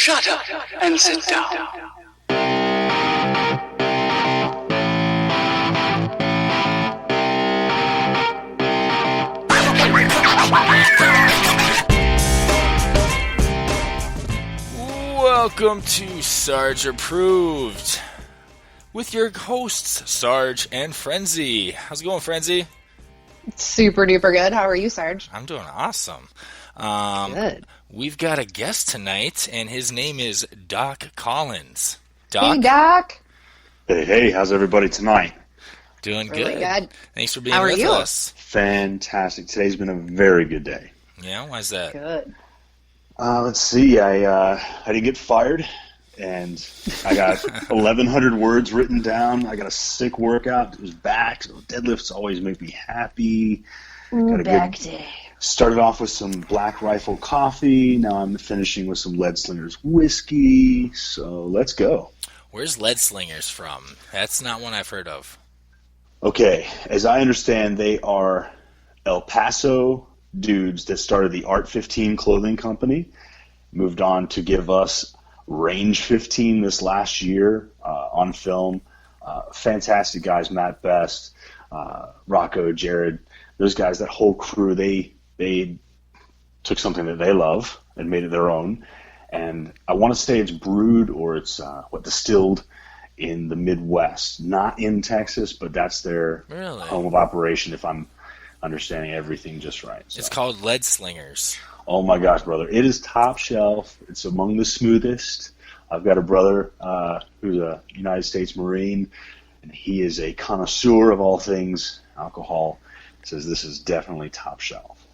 Shut up and sit down. Welcome to Sarge Approved with your hosts, Sarge and Frenzy. How's it going, Frenzy? Super duper good. How are you, Sarge? I'm doing awesome. Good. We've got a guest tonight, and his name is Doc Collins. Doc? Hey, Doc. Hey, how's everybody tonight? Doing Really good. Thanks for being How are with you? us. Fantastic. Today's been a very good day. Yeah, why's that? Good. Let's see. I didn't get fired, and I got 1,100 words written down. I got a sick workout. It was back, so deadlifts always make me happy. Got a back good day. Started off with some Black Rifle coffee. Now I'm finishing with some Lead Slingers whiskey. So let's go. Where's Lead Slingers from? That's not one I've heard of. Okay, as I understand, they are El Paso dudes that started the Art 15 clothing company, moved on to give us Range 15 this last year on film. Fantastic guys, Matt Best, Rocco, Jared, those guys, that whole crew, they took something that they love and made it their own. And I want to say it's brewed or it's distilled in the Midwest, not in Texas, but that's their home of operation, if I'm understanding everything just right. So. It's called Lead Slingers. Oh my gosh, brother. It is top shelf. It's among the smoothest. I've got a brother who's a United States Marine, and he is a connoisseur of all things alcohol. Says this is definitely top shelf.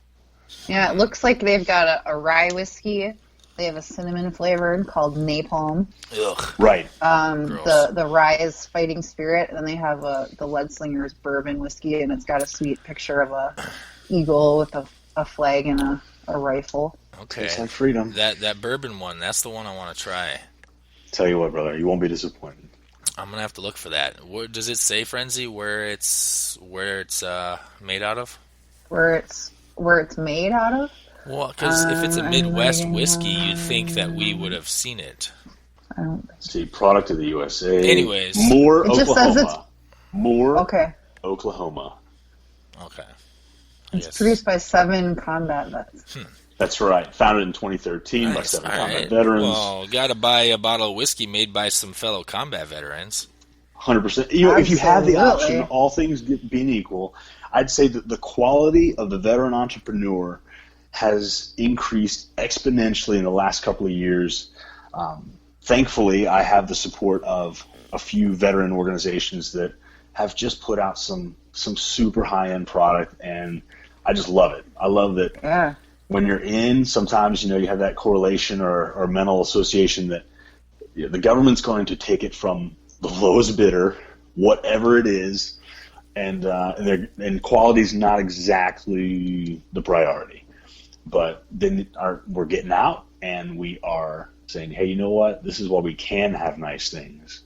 Yeah, it looks like they've got a rye whiskey. They have a cinnamon flavored called Napalm. Ugh. Right. The rye is Fighting Spirit, and then they have the Lead Slingers bourbon whiskey, and it's got a sweet picture of a eagle with a flag and a rifle. Okay. Tastes like freedom. That bourbon one, that's the one I want to try. Tell you what, brother, you won't be disappointed. I'm gonna have to look for that. What does it say, Frenzy? Where it's made out of? Where it's made out of? Well, because if it's a Midwest whiskey, you'd think that we would have seen it. I don't. See, product of the USA. Anyways, Moore, It just says Oklahoma. Moore, Okay. Oklahoma. Okay. It's produced by 7 combat vets. That's right. Founded in 2013 by Nice. 7 All combat right. veterans. Well, gotta buy a bottle of whiskey made by some fellow combat veterans. 100%. If you have the Absolutely. option, all things being equal, I'd say that the quality of the veteran entrepreneur has increased exponentially in the last couple of years. Thankfully, I have the support of a few veteran organizations that have just put out some super high-end product, and I just love it. I love that. Yeah. When you're in, sometimes you have that correlation or mental association that the government's going to take it from the lowest bidder, whatever it is, and quality's not exactly the priority. But then we're getting out and we are saying, hey, you know what? This is why we can have nice things,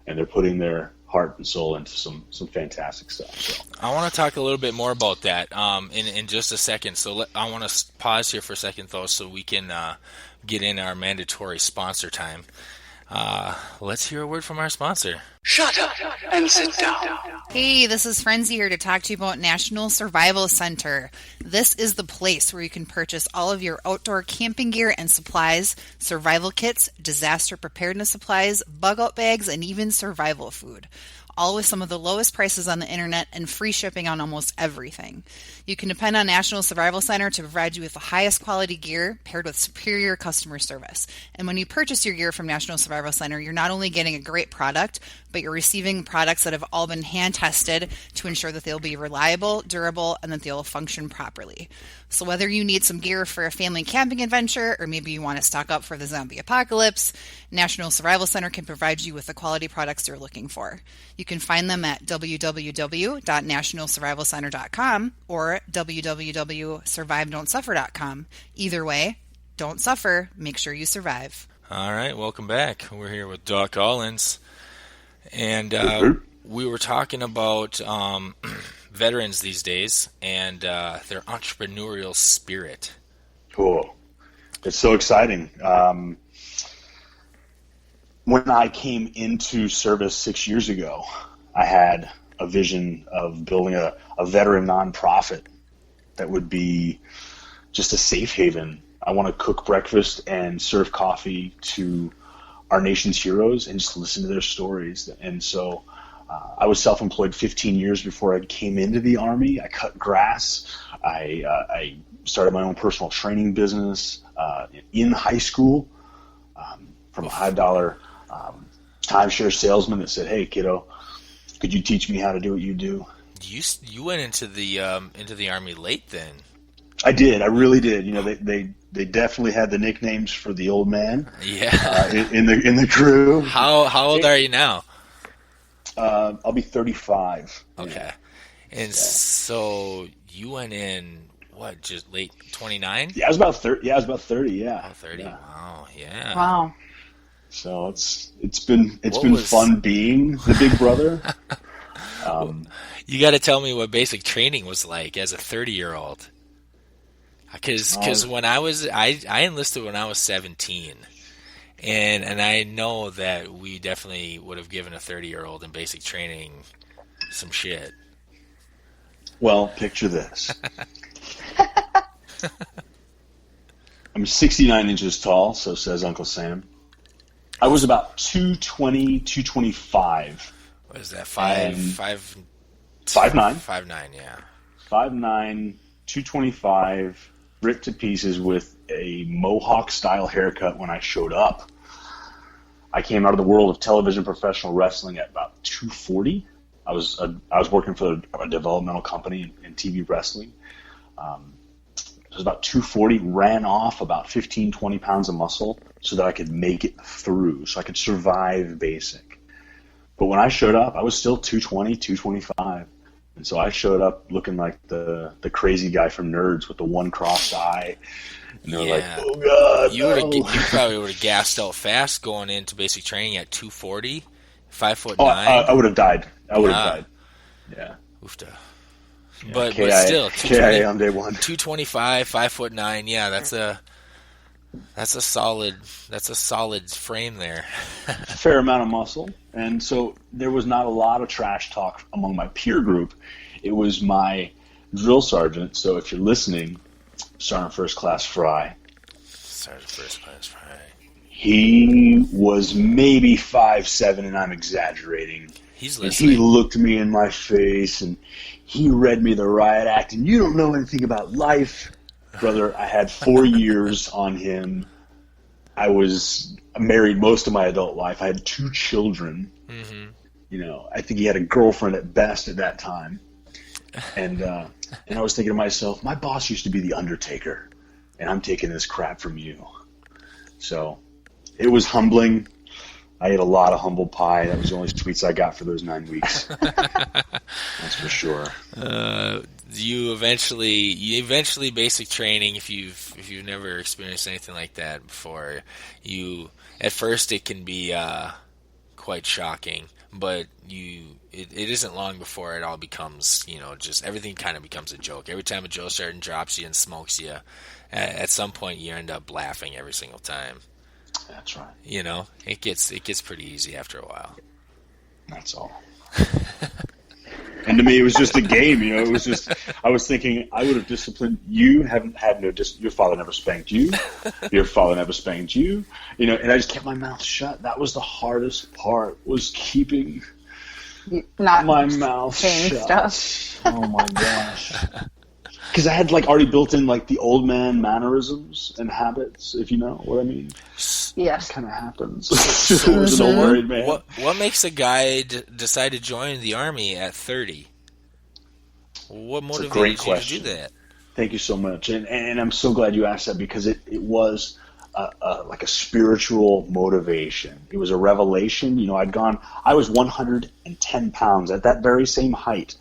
and they're putting their heart and soul into some fantastic stuff. So. I want to talk a little bit more about that in just a second. So I want to pause here for a second, though, so we can get in our mandatory sponsor time. Let's hear a word from our sponsor. Shut up and sit down. Hey, this is Frenzy here to talk to you about National Survival Center. This is the place where you can purchase all of your outdoor camping gear and supplies, survival kits, disaster preparedness supplies, bug out bags, and even survival food. All with some of the lowest prices on the internet and free shipping on almost everything. You can depend on National Survival Center to provide you with the highest quality gear paired with superior customer service. And when you purchase your gear from National Survival Center, you're not only getting a great product, but you're receiving products that have all been hand tested to ensure that they'll be reliable, durable, and that they'll function properly. So whether you need some gear for a family camping adventure, or maybe you want to stock up for the zombie apocalypse, National Survival Center can provide you with the quality products you're looking for. You can find them at www.nationalsurvivalcenter.com or www.survivedon'tsuffer.com. Either way, don't suffer, make sure you survive. All right, welcome back. We're here with Doc Collins, and we were talking about veterans these days and their entrepreneurial spirit. Cool. It's so exciting. when I came into service 6 years ago, I had a vision of building a veteran nonprofit that would be just a safe haven. I want to cook breakfast and serve coffee to our nation's heroes and just listen to their stories. And so I was self-employed 15 years before I came into the Army. I cut grass. I started my own personal training business in high school from a high-dollar timeshare salesman that said, "Hey, kiddo, could you teach me how to do what you do?" You went into the Army late then. I did. I really did. You know, they definitely had the nicknames for the old man. Yeah. In the crew. How old are you now? I'll be 35. Okay. Yeah. And so you went in what? Just late 29? Yeah, I was about 30. Yeah, I was about 30. Yeah. Oh, 30. Yeah. Wow. Yeah. Wow. So it's been fun being the big brother. You got to tell me what basic training was like as a 30-year-old. Because when I enlisted when I was 17, and I know that we definitely would have given a 30-year-old in basic training some shit. Well, picture this. I'm 69 inches tall, so says Uncle Sam. I was about 220, 225. What is that? 5'9". 5'9", yeah. 5'9", 225, ripped to pieces with a mohawk-style haircut when I showed up. I came out of the world of television professional wrestling at about 240. I was working for a developmental company in TV wrestling. It was about 240, ran off about 15, 20 pounds of muscle so that I could make it through, so I could survive basic. But when I showed up, I was still 220, 225. And so I showed up looking like the crazy guy from Nerds with the one crossed eye. And they're like, "Oh, God, You probably would have gassed out fast going into basic training at 240, 5'9". I would have died. I would have died. Yeah. Oofta. Yeah, But still, KIA on day one. 225, 5'9". Yeah, that's a solid frame there. A fair amount of muscle, and so there was not a lot of trash talk among my peer group. It was my drill sergeant. So if you're listening, Sergeant First Class Fry. Sergeant First Class Fry. He was maybe 5'7", and I'm exaggerating. He's and listening. he looked me in my face, and he read me the riot act, and you don't know anything about life. Brother, I had 4 years on him. I was married most of my adult life. I had 2 children. Mm-hmm. You know, I think he had a girlfriend at best at that time. And I was thinking to myself, my boss used to be the Undertaker, and I'm taking this crap from you. So it was humbling. I ate a lot of humble pie. That was the only sweets I got for those 9 weeks. That's for sure. You eventually basic training, if you've never experienced anything like that before, at first it can be quite shocking, but it isn't long before it all becomes, just everything kind of becomes a joke. Every time a drill sergeant drops you and smokes you, at some point you end up laughing every single time. That's right. It gets pretty easy after a while. That's all. And to me, it was just a game. It was just, I was thinking, I would have disciplined you. Your father never spanked you. Your father never spanked you. And I just kept my mouth shut. That was the hardest part, was keeping Not my mouth saying shut. stuff. Oh my gosh. Because I had already built in the old man mannerisms and habits, if you know what I mean. Yes. Kind of happens. I was an old married man. What makes a guy decide to join the Army at 30? What motivated you to do that? Thank you so much, and I'm so glad you asked that, because it was like a spiritual motivation. It was a revelation. I was 110 pounds at that very same height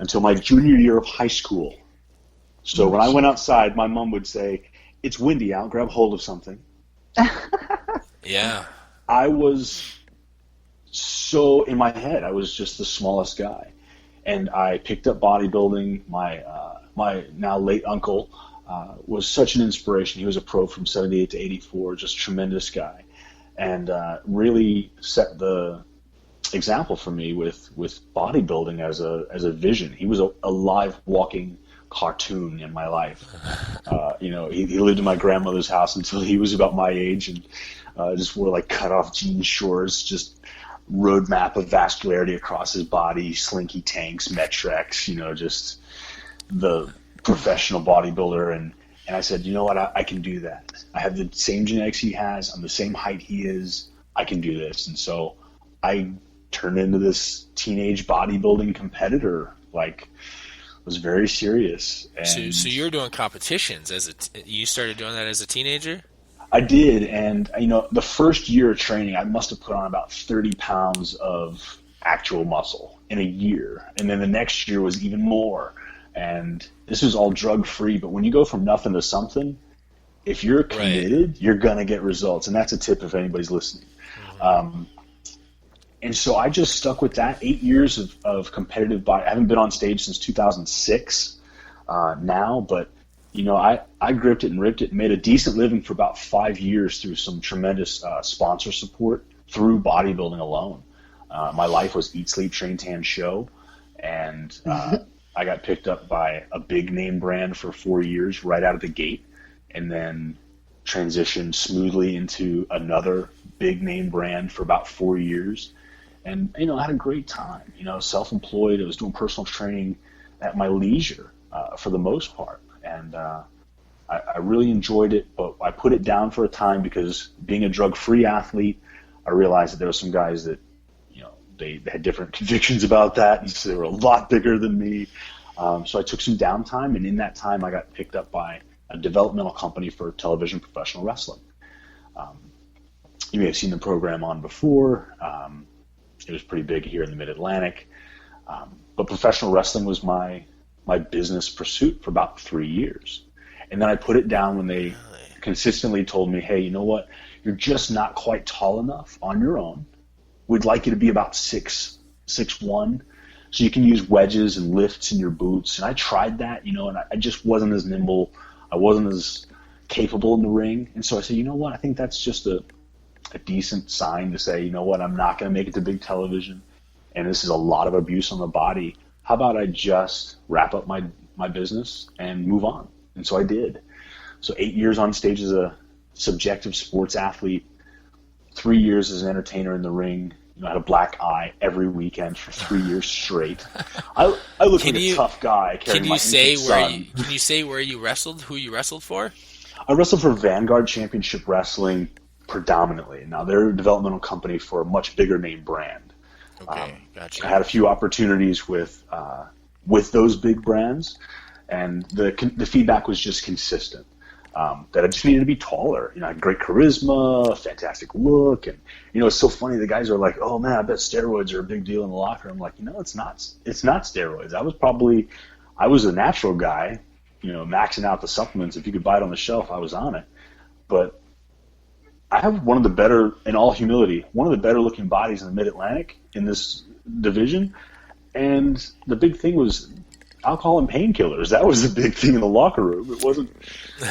until my junior year of high school. So when I went outside, my mom would say, "It's windy out, grab hold of something." Yeah. I was so in my head. I was just the smallest guy. And I picked up bodybuilding. My now late uncle was such an inspiration. He was a pro from 78 to 84, just tremendous guy. and really set the example for me with bodybuilding as a vision. He was a live walking cartoon in my life. He lived in my grandmother's house until he was about my age, and just wore like cut off jean shorts, just roadmap of vascularity across his body, slinky tanks, Metrex, just the professional bodybuilder. And I said, you know what, I can do that. I have the same genetics he has. I'm the same height he is. I can do this. And so I turned into this teenage bodybuilding competitor, was very serious. And so you're doing competitions you started doing that as a teenager? I did, and the first year of training, I must have put on about 30 pounds of actual muscle in a year, and then the next year was even more. And this was all drug-free, but when you go from nothing to something, if you're committed, you're gonna get results, and that's a tip if anybody's listening. And so I just stuck with that. 8 years of competitive body. I haven't been on stage since 2006 now, but I gripped it and ripped it and made a decent living for about 5 years through some tremendous sponsor support through bodybuilding alone. My life was eat, sleep, train, tan, show, and I got picked up by a big name brand for 4 years right out of the gate, and then transitioned smoothly into another big name brand for about 4 years. And, I had a great time, self-employed. I was doing personal training at my leisure for the most part. And I really enjoyed it, but I put it down for a time because being a drug-free athlete, I realized that there were some guys that, they had different convictions about that, and so they were a lot bigger than me. So I took some downtime, and in that time I got picked up by a developmental company for television professional wrestling. You may have seen the program on before. It was pretty big here in the Mid-Atlantic. But professional wrestling was my business pursuit for about 3 years. And then I put it down when they consistently told me, hey, you know what? You're just not quite tall enough on your own. We'd like you to be about 6'1", so you can use wedges and lifts in your boots. And I tried that, and I just wasn't as nimble. I wasn't as capable in the ring. And so I said, you know what? I think that's just a decent sign to say, you know what? I'm not going to make it to big television, and this is a lot of abuse on the body. How about I just wrap up my business and move on? And so I did. So 8 years on stage as a subjective sports athlete, 3 years as an entertainer in the ring. I had a black eye every weekend for 3 years straight. I look like a tough guy. Can you say where you wrestled? Who you wrestled for? I wrestled for Vanguard Championship Wrestling predominantly. Now they're a developmental company for a much bigger name brand. Okay, gotcha. I had a few opportunities with those big brands, and the feedback was just consistent. That I just needed to be taller. I had great charisma, fantastic look, and it's so funny. The guys are like, "Oh man, I bet steroids are a big deal in the locker." I'm like, it's not. It's not steroids. I was a natural guy, maxing out the supplements. If you could buy it on the shelf, I was on it. But I have one of the better, in all humility, one of the better looking bodies in the Mid-Atlantic in this division. And the big thing was alcohol and painkillers. That was the big thing in the locker room. It wasn't.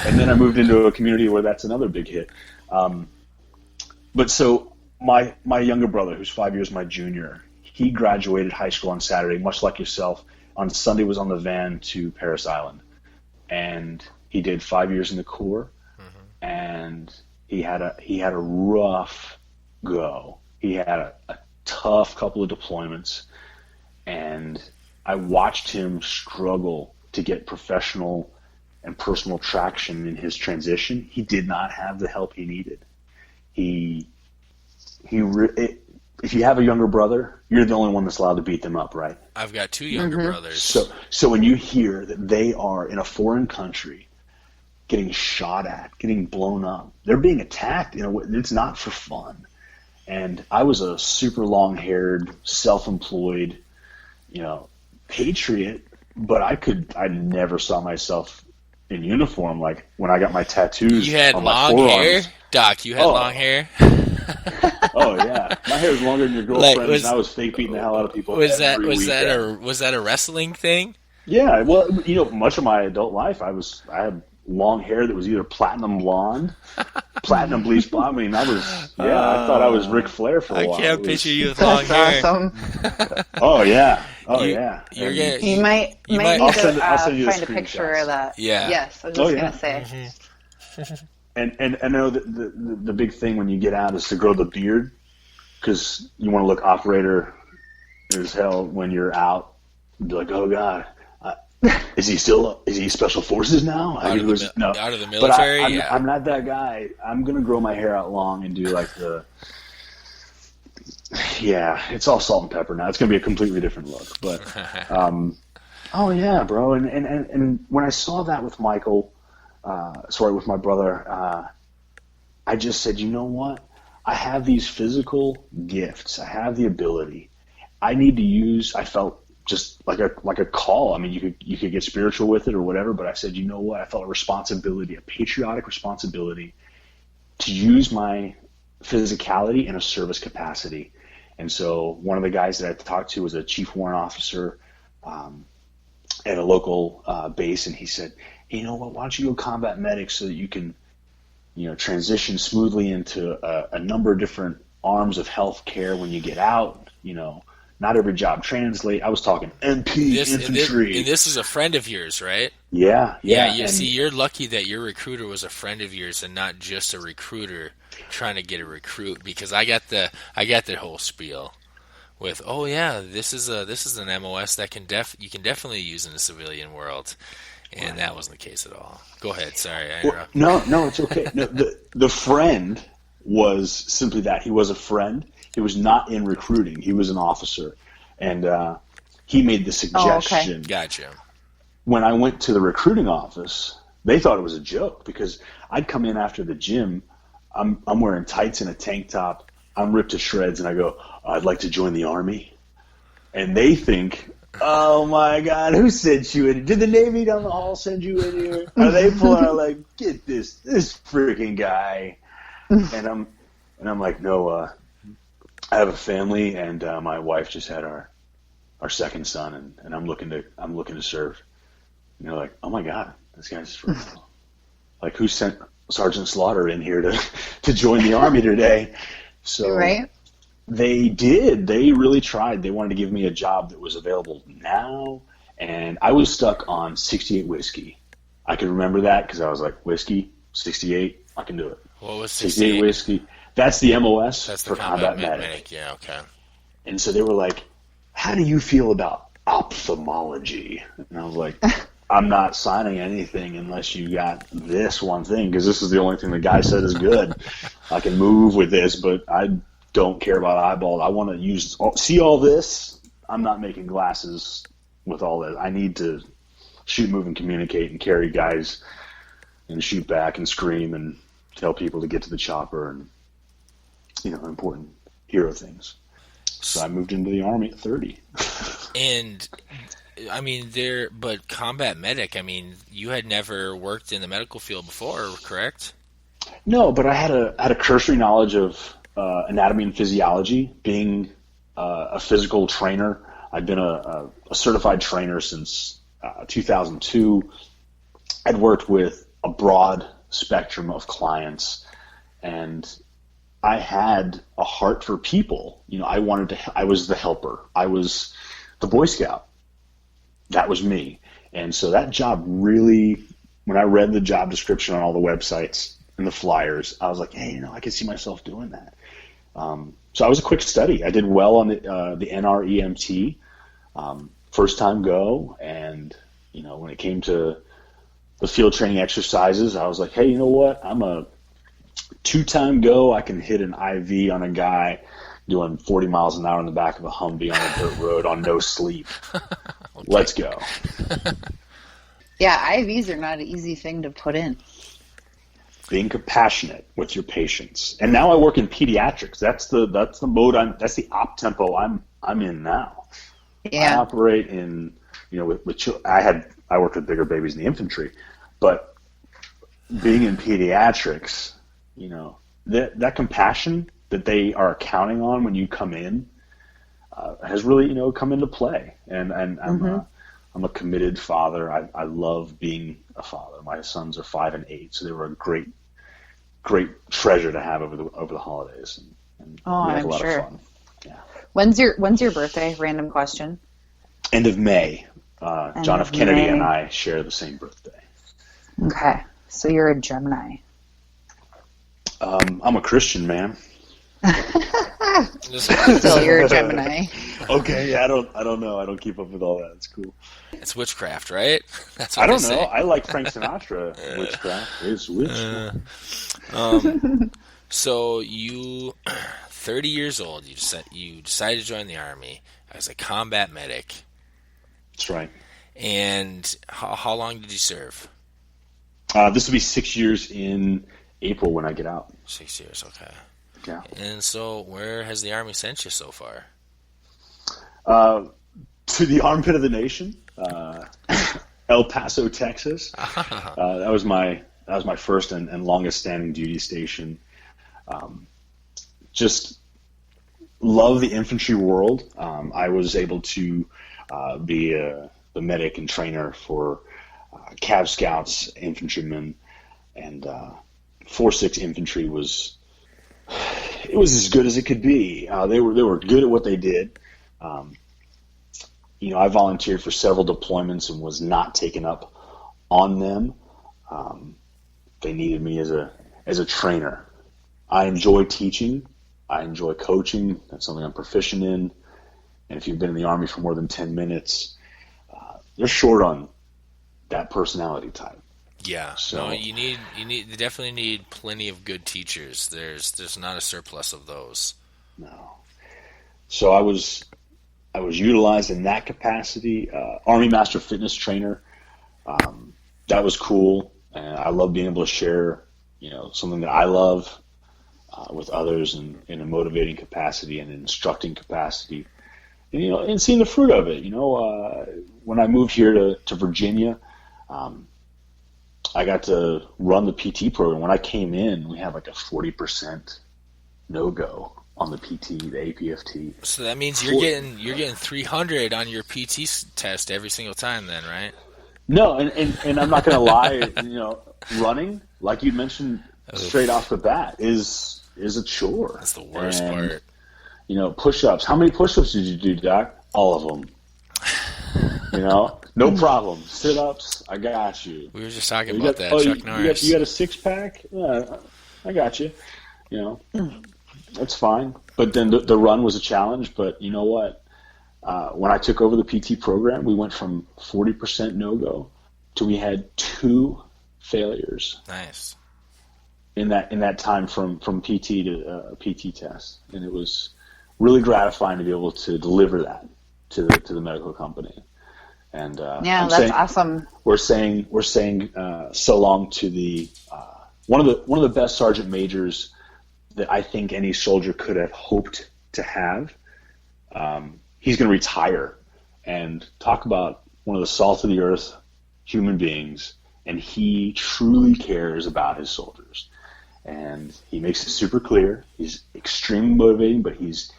And then I moved into a community where that's another big hit. But so my younger brother, who's 5 years my junior, he graduated high school on Saturday, much like yourself. On Sunday was on the van to Paris Island. And he did 5 years in the Corps. Mm-hmm. And he had a rough go. He had a tough couple of deployments. And I watched him struggle to get professional and personal traction in his transition. He did not have the help he needed. If you have a younger brother, you're the only one that's allowed to beat them up, right? I've got two younger brothers. So when you hear that they are in a foreign country getting shot at, getting blown up, they're being attacked, it's not for fun. And I was a super long-haired, self-employed, patriot, but I never saw myself in uniform. Like when I got my tattoos, you had on long my hair, Doc. You had long hair. Oh yeah, my hair was longer than your girlfriend's, and I was fake beating the hell out of people. Was that a wrestling thing? Yeah, well, much of my adult life, I had long hair that was either platinum blonde, platinum bleach blonde. I mean, I thought I was Ric Flair for a while. I can't picture you with long hair. That's awesome. Oh yeah, You might need I'll to send you the find a picture screenshots. of that. Yeah. Yes, I was just gonna say. And I know that the big thing when you get out is to grow the beard, because you want to look operator as hell when you're out. And be like, oh God, is he special forces now? Out of the military? But I'm not that guy. I'm gonna grow my hair out long and do like it's all salt and pepper now. It's gonna be a completely different look. But oh yeah, bro. And when I saw that with Michael, with my brother, I just said, you know what? I have these physical gifts. I have the ability. I need to use. I felt just like a call. I mean, you could get spiritual with it or whatever, but I said, you know what? I felt a responsibility, a patriotic responsibility to use my physicality in a service capacity. And so one of the guys that I talked to was a chief warrant officer at a local base, and he said, hey, you know what? Why don't you go combat medic so that you can, transition smoothly into a number of different arms of health care when you get out, Not every job translate. I was talking MP, infantry. And this is a friend of yours, right? Yeah. See, you're lucky that your recruiter was a friend of yours and not just a recruiter trying to get a recruit. Because I got the whole spiel with, oh yeah, this is an MOS that you can definitely use in the civilian world, and that wasn't the case at all. Go ahead. Sorry, I interrupted. No, it's okay. No, the friend was simply that. He was a friend. He was not in recruiting. He was an officer. And he made the suggestion. Oh, okay. Gotcha. When I went to the recruiting office, they thought it was a joke because I'd come in after the gym. I'm wearing tights and a tank top. I'm ripped to shreds, and I go, I'd like to join the Army. And they think, oh, my God, who sent you in here? Did the Navy down the hall send you in here? Are they pulling out like, get this freaking guy? And I'm like, no, I have a family, and my wife just had our second son, and I'm looking to serve. And they're like, oh my God, this guy's like, who sent Sergeant Slaughter in here to join the Army today? So right. They did. They really tried. They wanted to give me a job that was available now, and I was stuck on 68 whiskey. I could remember that because I was like, whiskey, 68, I can do it. What was 68 whiskey? That's the MOS. That's for the combat medic. Yeah, okay. And so they were like, how do you feel about ophthalmology? And I was like, I'm not signing anything unless you got this one thing, because this is the only thing the guy said is good. I can move with this, but I don't care about eyeballs. I want to see all this. I'm not making glasses with all that. I need to shoot, move, and communicate and carry guys and shoot back and scream and tell people to get to the chopper and, important hero things. So I moved into the Army at 30. And, I mean, but combat medic, I mean, you had never worked in the medical field before, correct? No, but I had a cursory knowledge of anatomy and physiology. Being a physical trainer, I'd been a certified trainer since 2002. I'd worked with a broad spectrum of clients, and I had a heart for people. I was the helper. I was the Boy Scout. That was me. And so that job really, when I read the job description on all the websites and the flyers, I was like, hey, I could see myself doing that. So I was a quick study. I did well on the NREMT, first time go. And, when it came to the field training exercises, I was like, hey, you know what? I'm a 2-time go. I can hit an IV on a guy doing 40 miles an hour in the back of a Humvee on a dirt road on no sleep. Okay. Let's go. Yeah, IVs are not an easy thing to put in. Being compassionate with your patients. And now I work in pediatrics. That's the mode that's the op tempo I'm in now. Yeah. I operate in, I worked with bigger babies in the infantry, but being in pediatrics, that compassion that they are counting on when you come in has really, come into play. And I'm a committed father. I love being a father. My sons are 5 and 8, so they were a great treasure to have over the holidays, and Oh, we had I'm a lot sure. of fun. Yeah. When's your birthday? Random question. End of May. End John of F. Kennedy May. and I share the same birthday. Okay, so you're a Gemini. I'm a Christian man. Still, you're a Gemini. Okay, yeah, I don't know. I don't keep up with all that. It's cool. It's witchcraft, right? That's what I don't they know. say. I like Frank Sinatra. Witchcraft is witch. So you, 30 years old, you decided to join the Army as a combat medic. That's right. And how long did you serve? This will be 6 years in April when I get out. 6 years, okay. Yeah. And so where has the Army sent you so far? To the armpit of the nation, El Paso, Texas. That was my first and longest standing duty station. Just love the infantry world. I was able to be the medic and trainer for Cav Scouts, infantrymen, and 4-6 infantry was as good as it could be. They were good at what they did. I volunteered for several deployments and was not taken up on them. They needed me as a trainer. I enjoy teaching. I enjoy coaching. That's something I'm proficient in. And if you've been in the Army for more than 10 minutes, they're short on that personality type. Yeah. So, no, you definitely need plenty of good teachers. There's not a surplus of those. No. So I was utilized in that capacity. Army Master Fitness Trainer. That was cool, and I love being able to share, something that I love with others in a motivating capacity and an instructing capacity, and seeing the fruit of it. When I moved here to Virginia, I got to run the PT program. When I came in, we had like a 40% no-go on the PT, the APFT. So that means you're getting 300 on your PT test every single time, then, right? No, and I'm not going to lie. Running, like you mentioned, straight off the bat, is a chore. That's the worst part. Push-ups. How many push-ups did you do, Doc? All of them. No problem. Sit-ups, I got you. We were just talking about that, Chuck Norris. You got a six-pack? Yeah, I got you. That's fine. But then the run was a challenge. But you know what? When I took over the PT program, we went from 40% no-go to we had 2 failures. Nice. In that time from PT to PT test, and it was really gratifying to be able to deliver that to the medical company. And that's awesome. We're saying so long to the one of the best sergeant majors that I think any soldier could have hoped to have. He's going to retire, and talk about one of the salt of the earth human beings, and he truly cares about his soldiers. And he makes it super clear. He's extremely motivating, but he's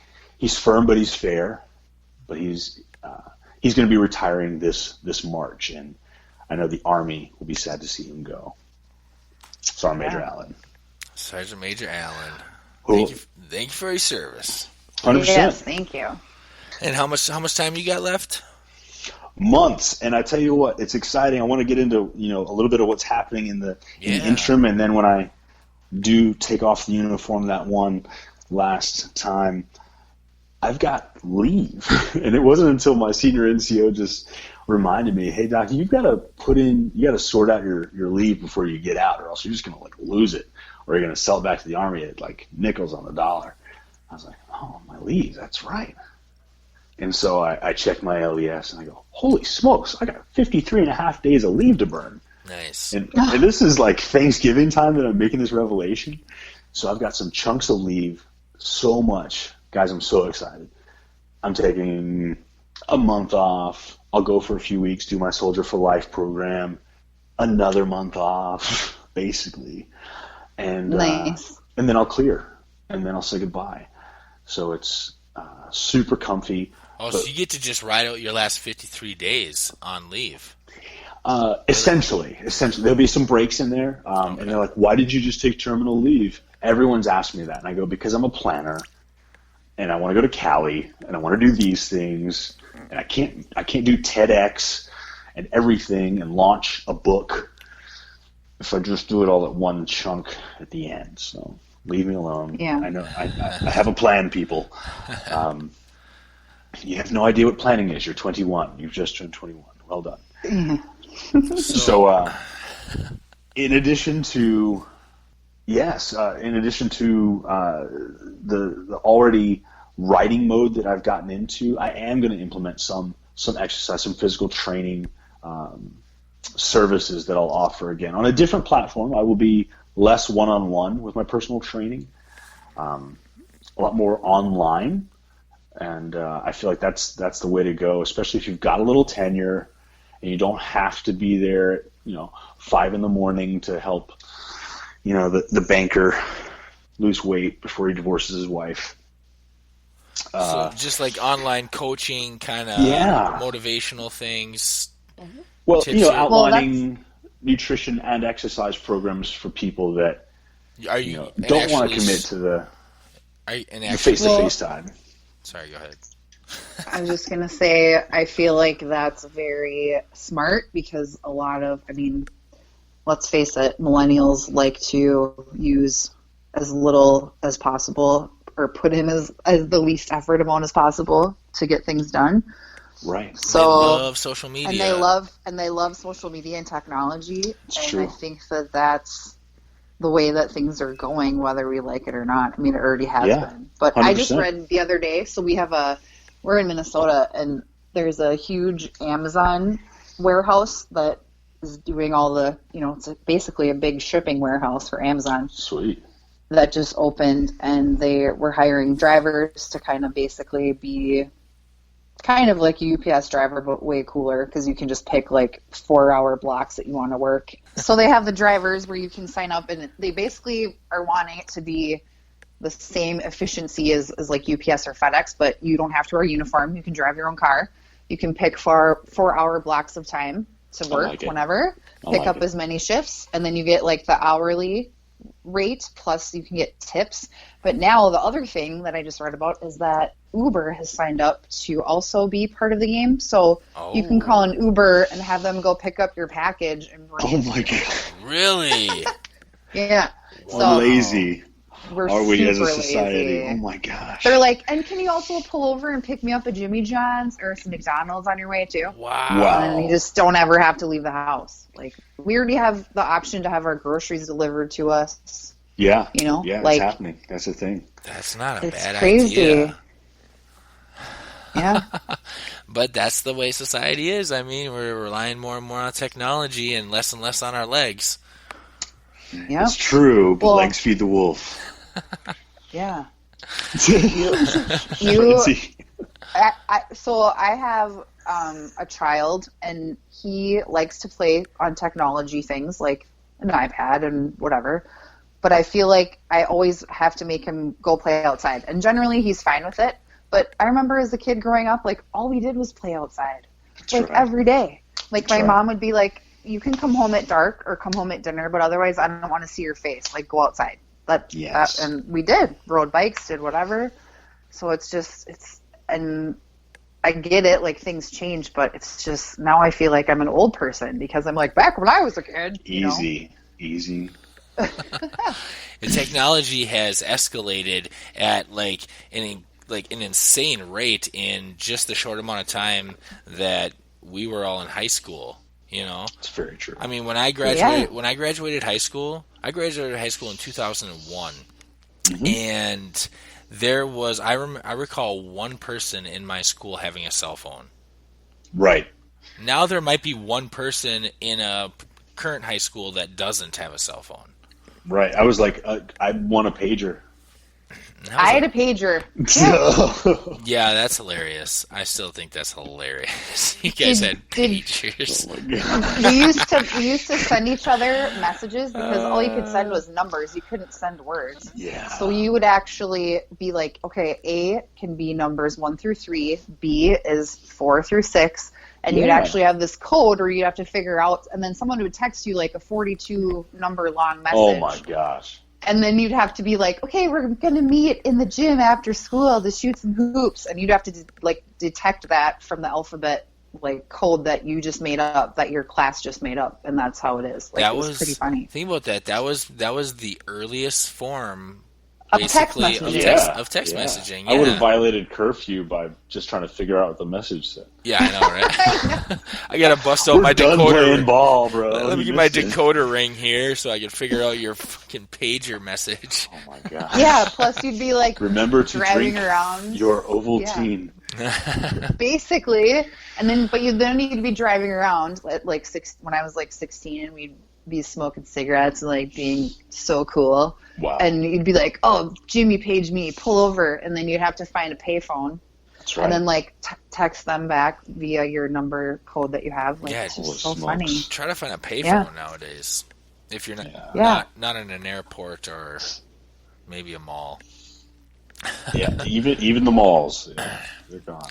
firm, but he's fair. But he's going to be retiring this March, and I know the Army will be sad to see him go. Sergeant Major Allen. Sergeant Major Allen. Cool. Thank you for your service. 100%. Yes, thank you. And how much time you got left? Months. And I tell you what, it's exciting. I want to get into a little bit of what's happening in the interim, and then when I do take off the uniform that one last time, I've got leave. And it wasn't until my senior NCO just reminded me, hey, Doc, you got to sort out your leave before you get out, or else you're just going to lose it, or you're going to sell it back to the Army at nickels on the dollar. I was like, oh, my leave, that's right. And so I checked my LES and I go, holy smokes, I got 53 and a half days of leave to burn. Nice. And this is Thanksgiving time that I'm making this revelation. So I've got some chunks of leave, so much. Guys, I'm so excited. I'm taking a month off. I'll go for a few weeks, do my Soldier for Life program, another month off, basically. And Nice. And then I'll clear, and then I'll say goodbye. So it's super comfy. Oh, so you get to just ride out your last 53 days on leave. Essentially, there'll be some breaks in there, and they're like, "Why did you just take terminal leave?" Everyone's asked me that, and I go, "Because I'm a planner, and I want to go to Cali, and I want to do these things, and I can't do TEDx and everything and launch a book if I just do it all at one chunk at the end. So leave me alone. Yeah. I know I have a plan, people. You have no idea what planning is. You're 21. You've just turned 21. Well done." So, in addition to the already writing mode that I've gotten into, I am going to implement some exercise, some physical training services that I'll offer again on a different platform. I will be less one-on-one with my personal training, a lot more online, and I feel like that's the way to go, especially if you've got a little tenure. And you don't have to be there, 5 a.m. to help, the banker lose weight before he divorces his wife. So just like online coaching, kind of motivational things. Well, outlining nutrition and exercise programs for people that don't want to commit to the face-to-face time. Sorry, go ahead. I was just going to say, I feel like that's very smart because a lot of, let's face it, millennials like to use as little as possible or put in as the least effort amount as possible to get things done. Right. So they love social media. And they love social media and technology. It's true. I think that's the way that things are going, whether we like it or not. It already has been. But 100%. I just read the other day, so we're in Minnesota, and there's a huge Amazon warehouse that is doing all the, it's basically a big shipping warehouse for Amazon. Sweet. That just opened, and they were hiring drivers to kind of basically be kind of like a UPS driver, but way cooler because you can just pick like 4-hour blocks that you want to work. So they have the drivers where you can sign up, and they basically are wanting it to be the same efficiency as like UPS or FedEx, but you don't have to wear a uniform. You can drive your own car. You can pick 4-hour blocks of time to work whenever, pick up as many shifts, and then you get like the hourly rate, plus you can get tips. But now the other thing that I just read about is that Uber has signed up to also be part of the game. So you can call an Uber and have them go pick up your package and bring it. Oh my God. Really? Yeah. So lazy. Are we as a society? Lazy. Oh my gosh. They're like, and can you also pull over and pick me up at Jimmy John's or some McDonald's on your way too? Wow. And you just don't ever have to leave the house. Like, we already have the option to have our groceries delivered to us. Yeah. Yeah, it's happening. That's the thing. That's not a bad crazy. idea. Yeah. But that's the way society is. We're relying more and more on technology and less on our legs. Yeah. It's true, but legs feed the wolf. Yeah. So I have a child, and he likes to play on technology things like an iPad and whatever. But I feel like I always have to make him go play outside. And generally he's fine with it. But I remember as a kid growing up, like, all we did was play outside. Every day. Like, my mom would be like, you can come home at dark or come home at dinner, but otherwise I don't want to see your face. Like, go outside. And we did. Rode bikes, did whatever. So and I get it, like, things change, but it's just, now I feel like I'm an old person because I'm like, back when I was a kid. Easy. The technology has escalated at an insane rate in just the short amount of time that we were all in high school. It's very true. When I graduated high school, in 2001, and there was I recall one person in my school having a cell phone. Right. Now there might be one person in a current high school that doesn't have a cell phone. Right. I was like, I want a pager. I had a pager. Yeah, that's hilarious. I still think that's hilarious. You guys had pagers. We used to send each other messages because all you could send was numbers. You couldn't send words. Yeah. So you would actually be like, okay, A can be numbers 1 through 3, B is 4 through 6, And you'd actually have this code where you'd have to figure out, and then someone would text you like a 42 number long message. Oh my gosh. And then you'd have to be like, okay, we're going to meet in the gym after school to shoot some hoops. And you'd have to detect that from the alphabet code that you just made up, that your class just made up. And that's how it is. That it was pretty funny. Think about that. That was the earliest form Of text basically messaging. of text messaging. I would have Yeah. violated curfew by just trying to figure out what the message said. Yeah, I know, right? I gotta bust out We're my done decoder. playing ball, bro. Let me You get my missed it. decoder ring here so I can figure out your fucking pager message. Oh my god. Yeah, plus you'd be like Remember to driving drink around. your Ovaltine. Basically. But you then need to be driving around at when I was 16, and we'd be smoking cigarettes and being so cool. Wow. And you'd be like, oh, Jimmy paged me, pull over. And then you'd have to find a payphone. That's right. And then text them back via your number code that you have. Yeah, it's holy just so smokes. funny. Try to find a payphone Yeah. nowadays. If you're not, Yeah. not in an airport or maybe a mall. Yeah, even the malls, they're gone.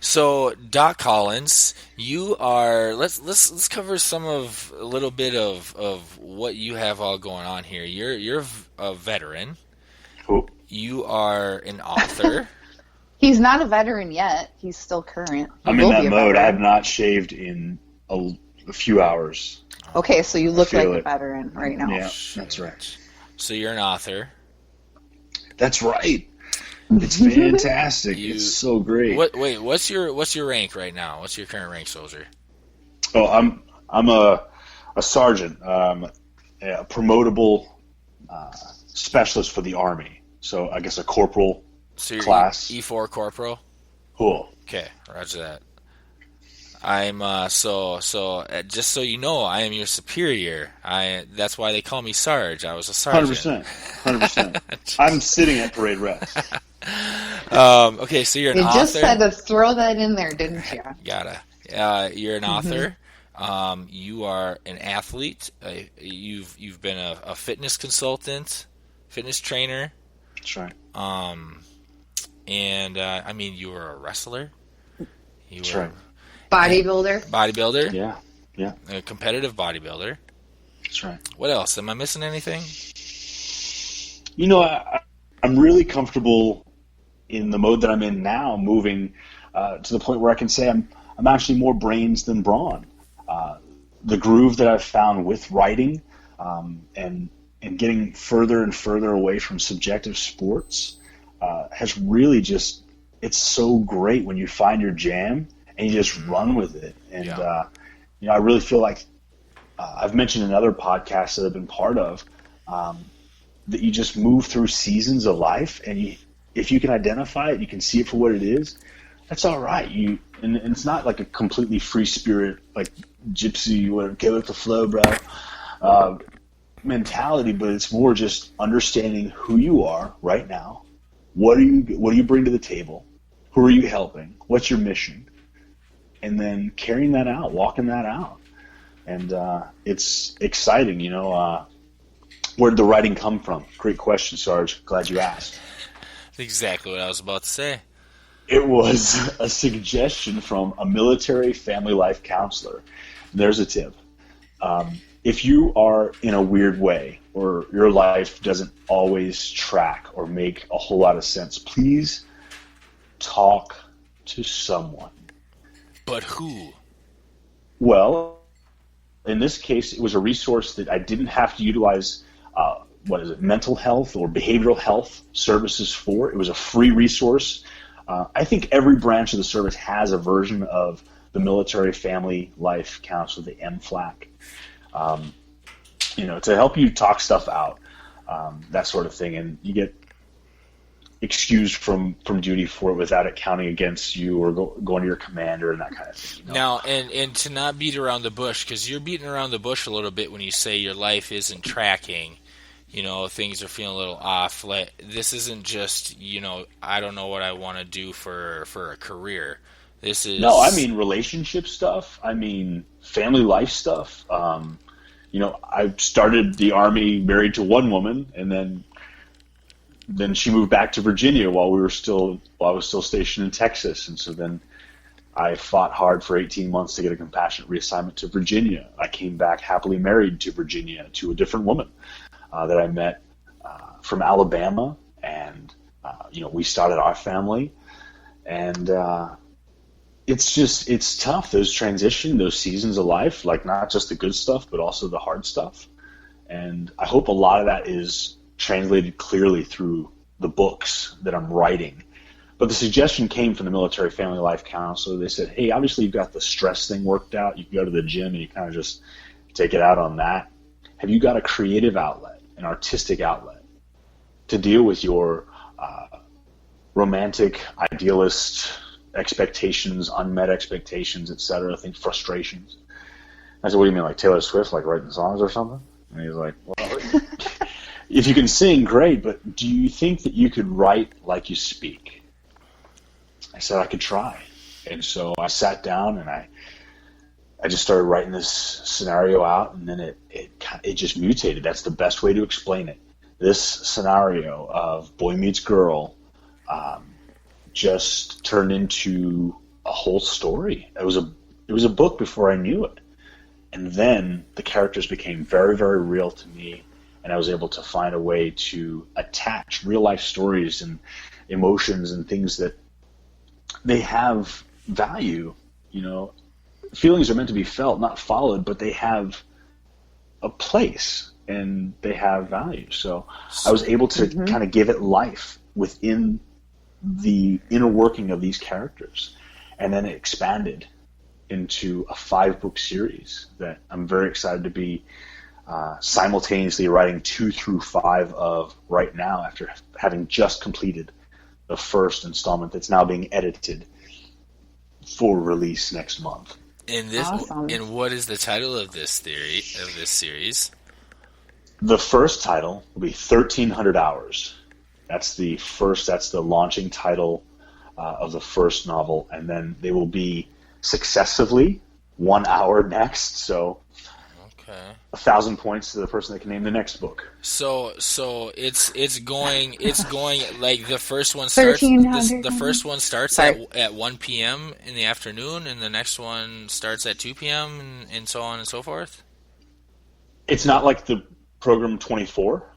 So, Doc Collins, you are. Let's cover a little bit of what you have all going on here. You're a veteran. Cool. You are an author. He's not a veteran yet. He's still current. He I'm in will that be a mode. I have veteran. not shaved in a few hours. Okay, so you look like feel a it. veteran right now. Yeah, that's right. So you're an author. That's right. It's fantastic. It's so great. What's your rank right now? What's your current rank, soldier? Oh, I'm a sergeant, a promotable specialist for the Army. So I guess a corporal So you're class. E4 corporal. Cool. Okay, roger that. I'm just so you know, I am your superior. That's why they call me Sarge. I was a sergeant. 100%. I'm sitting at parade rest. Okay, so you're an You author. just had to throw that in there, didn't you? Gotta. You're an author. You are an athlete. You've been a fitness consultant, fitness trainer, That's right. and you were a wrestler. You That's were right. Bodybuilder. bodybuilder. Yeah. A competitive bodybuilder. That's right. What else? Am I missing anything? You know, I'm really comfortable in the mode that I'm in now, moving to the point where I can say I'm actually more brains than brawn. The groove that I've found with writing and getting further and further away from subjective sports has really just, it's so great when you find your jam and you just run with it. And, I really feel like I've mentioned in other podcasts that I've been part of that you just move through seasons of life, and if you can identify it, you can see it for what it is, that's all right. And it's not like a completely free spirit, like gypsy, whatever, go with the flow, bro, mentality, but it's more just understanding who you are right now. What do you bring to the table? Who are you helping? What's your mission? And then carrying that out, walking that out. And it's exciting, Where did the writing come from? Great question, Sarge. Glad you asked. That's exactly what I was about to say. It was a suggestion from a military family life counselor. There's a tip. If you are in a weird way or your life doesn't always track or make a whole lot of sense, please talk to someone. But who? Well, in this case, it was a resource that I didn't have to utilize mental health or behavioral health services for. It was a free resource. I think every branch of the service has a version of the Military Family Life Counselor, the MFLAC, to help you talk stuff out, that sort of thing. And you get excused from duty for it without it counting against you or going to your commander and that kind of thing. Now, and to not beat around the bush, because you're beating around the bush a little bit when you say your life isn't tracking, things are feeling a little off. Like, this isn't just, I don't know what I want to do for a career. This is... No, I mean relationship stuff. I mean family life stuff. I started the Army married to one woman, and then she moved back to Virginia while I was still stationed in Texas, and so then I fought hard for 18 months to get a compassionate reassignment to Virginia. I came back happily married to Virginia, to a different woman that I met from Alabama, and we started our family, and it's tough, those those seasons of life, like not just the good stuff, but also the hard stuff. And I hope a lot of that is translated clearly through the books that I'm writing. But the suggestion came from the Military Family Life Council. They said, hey, obviously you've got the stress thing worked out. You can go to the gym and you kind of just take it out on that. Have you got a creative outlet, an artistic outlet to deal with your romantic, idealist expectations, unmet expectations, etc., I think frustrations? I said, what do you mean, like Taylor Swift, like writing songs or something? And he was like, well, if you can sing, great, but do you think that you could write like you speak? I said I could try. And so I sat down and I just started writing this scenario out, and then it just mutated. That's the best way to explain it. This scenario of boy meets girl just turned into a whole story. It was a book before I knew it. And then the characters became very, very real to me, and I was able to find a way to attach real life stories and emotions and things that they have value. Feelings are meant to be felt, not followed, but they have a place and they have value. So I was able to kind of give it life within the inner working of these characters. And then it expanded into a 5-book series that I'm very excited to be simultaneously writing 2 through 5 of right now, after having just completed the first installment that's now being edited for release next month. Awesome. And what is the title of this series? The first title will be 1,300 Hours. That's the launching title of the first novel, and then they will be successively 1 hour next. So, okay, 1,000 points to the person that can name the next book. So it's going like the first one starts. The first one starts at 1 p.m. in the afternoon, and the next one starts at 2 p.m. and so on and so forth. It's not like the program 24.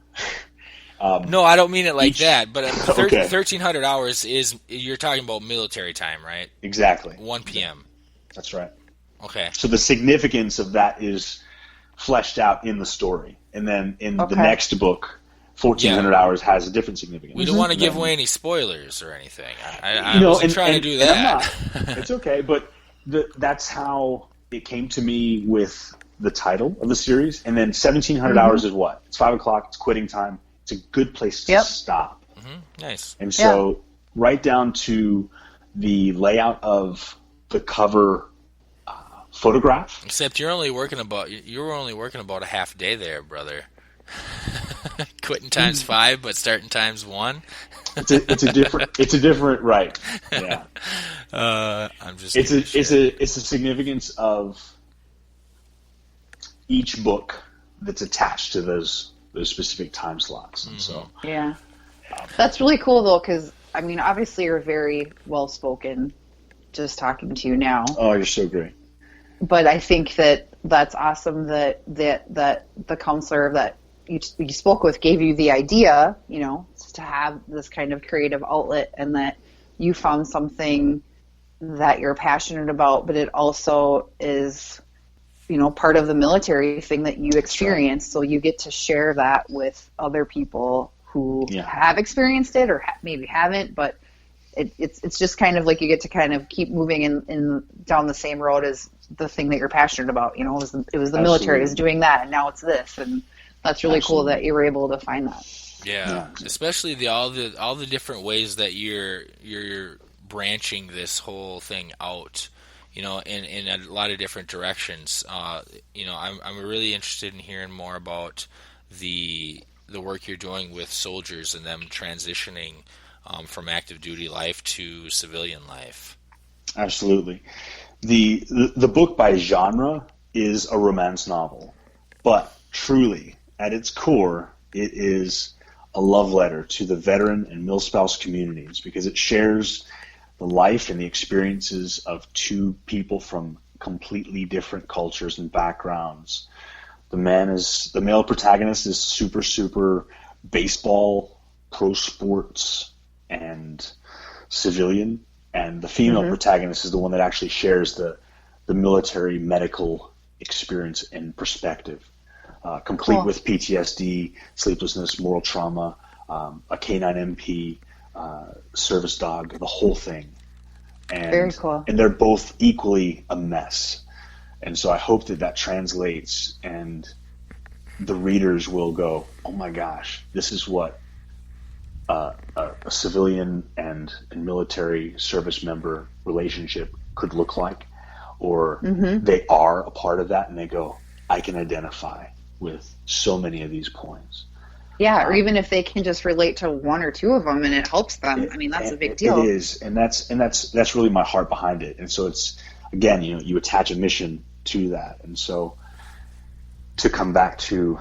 No, I don't mean it like that. But Okay. 1,300 hours is, you're talking about military time, right? Exactly. 1 p.m. That's right. Okay. So the significance of that is fleshed out in the story. And then in the next book, 1,400 Hours has a different significance. We don't want to give away any spoilers or anything. I wasn't trying to do that. I'm not. It's okay, but that's how it came to me with the title of the series. And then 1,700 Hours is what? It's 5 o'clock, it's quitting time. It's a good place to stop. Nice. And so right down to the layout of the cover photograph. Except you were only working about a half day there, brother. Quitting times 5, but starting times 1. It's a different right. Yeah. I'm just. It's a significance of each book that's attached to those specific time slots, and so that's really cool though, because I mean, obviously you're very well spoken. Just talking to you now. Oh, you're so great. But I think that's awesome that the counselor that you spoke with gave you the idea, to have this kind of creative outlet, and that you found something that you're passionate about, but it also is, part of the military thing that you experienced. So you get to share that with other people who have experienced it or maybe haven't, but it's just kind of like you get to kind of keep moving in down the same road as the thing that you're passionate about. It was the military, it was doing that, and now it's this, and that's really cool that you were able to find that. Yeah. Especially all the different ways that you're branching this whole thing out, in a lot of different directions. I'm really interested in hearing more about the work you're doing with soldiers and them transitioning from active duty life to civilian life. Absolutely. The book by genre is a romance novel, but truly, at its core, it is a love letter to the veteran and milspouse communities, because it shares the life and the experiences of two people from completely different cultures and backgrounds. The male protagonist is super baseball, pro sports, and civilian, and the female protagonist is the one that actually shares the military medical experience and perspective, complete with PTSD, sleeplessness, moral trauma, a canine MP, service dog, the whole thing. And, very cool. And they're both equally a mess. And so I hope that translates and the readers will go, oh my gosh, this is what a civilian and military service member relationship could look like. Or they are a part of that and they go, I can identify with so many of these points. Yeah, or even if they can just relate to one or two of them and it helps them. I mean, that's a big deal. It is, and that's really my heart behind it. And so it's, again, you attach a mission to that. And so to come back to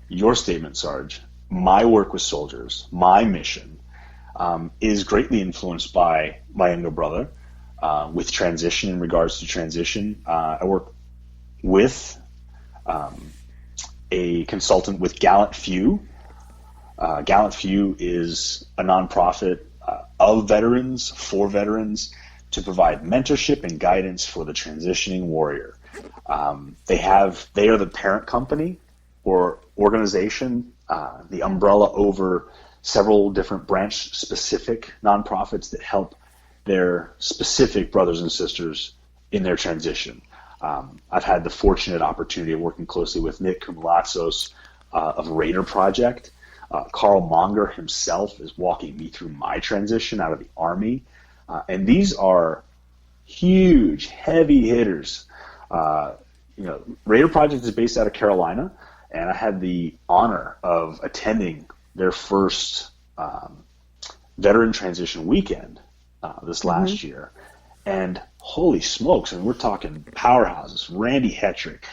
your statement, Sarge, my work with soldiers, my mission, is greatly influenced by my younger brother with transition. In regards to transition, I work with a consultant with Gallant Few. Gallant Few is a nonprofit of veterans, for veterans, to provide mentorship and guidance for the transitioning warrior. They are the parent company or organization, the umbrella over several different branch-specific nonprofits that help their specific brothers and sisters in their transition. I've had the fortunate opportunity of working closely with Nick Kumlatzos of Raider Project. Carl Monger himself is walking me through my transition out of the Army. And these are huge, heavy hitters. Raider Project is based out of Carolina, and I had the honor of attending their first veteran transition weekend this last year. And holy smokes, and we're talking powerhouses, Randy Hetrick,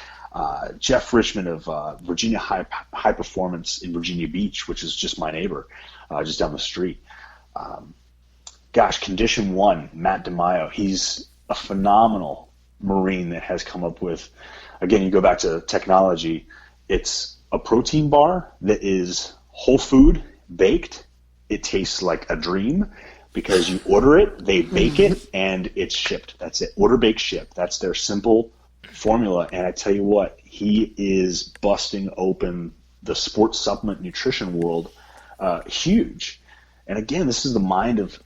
Jeff Richmond of Virginia High Performance in Virginia Beach, which is just my neighbor, just down the street. Condition One, Matt DeMaio, he's a phenomenal Marine that has come up with, again, you go back to technology, it's a protein bar that is whole food, baked. It tastes like a dream because you order it, they bake it, and it's shipped. That's it. Order, bake, ship. That's their simple formula. And I tell you what, he is busting open the sports supplement nutrition world huge. And again, this is the mind of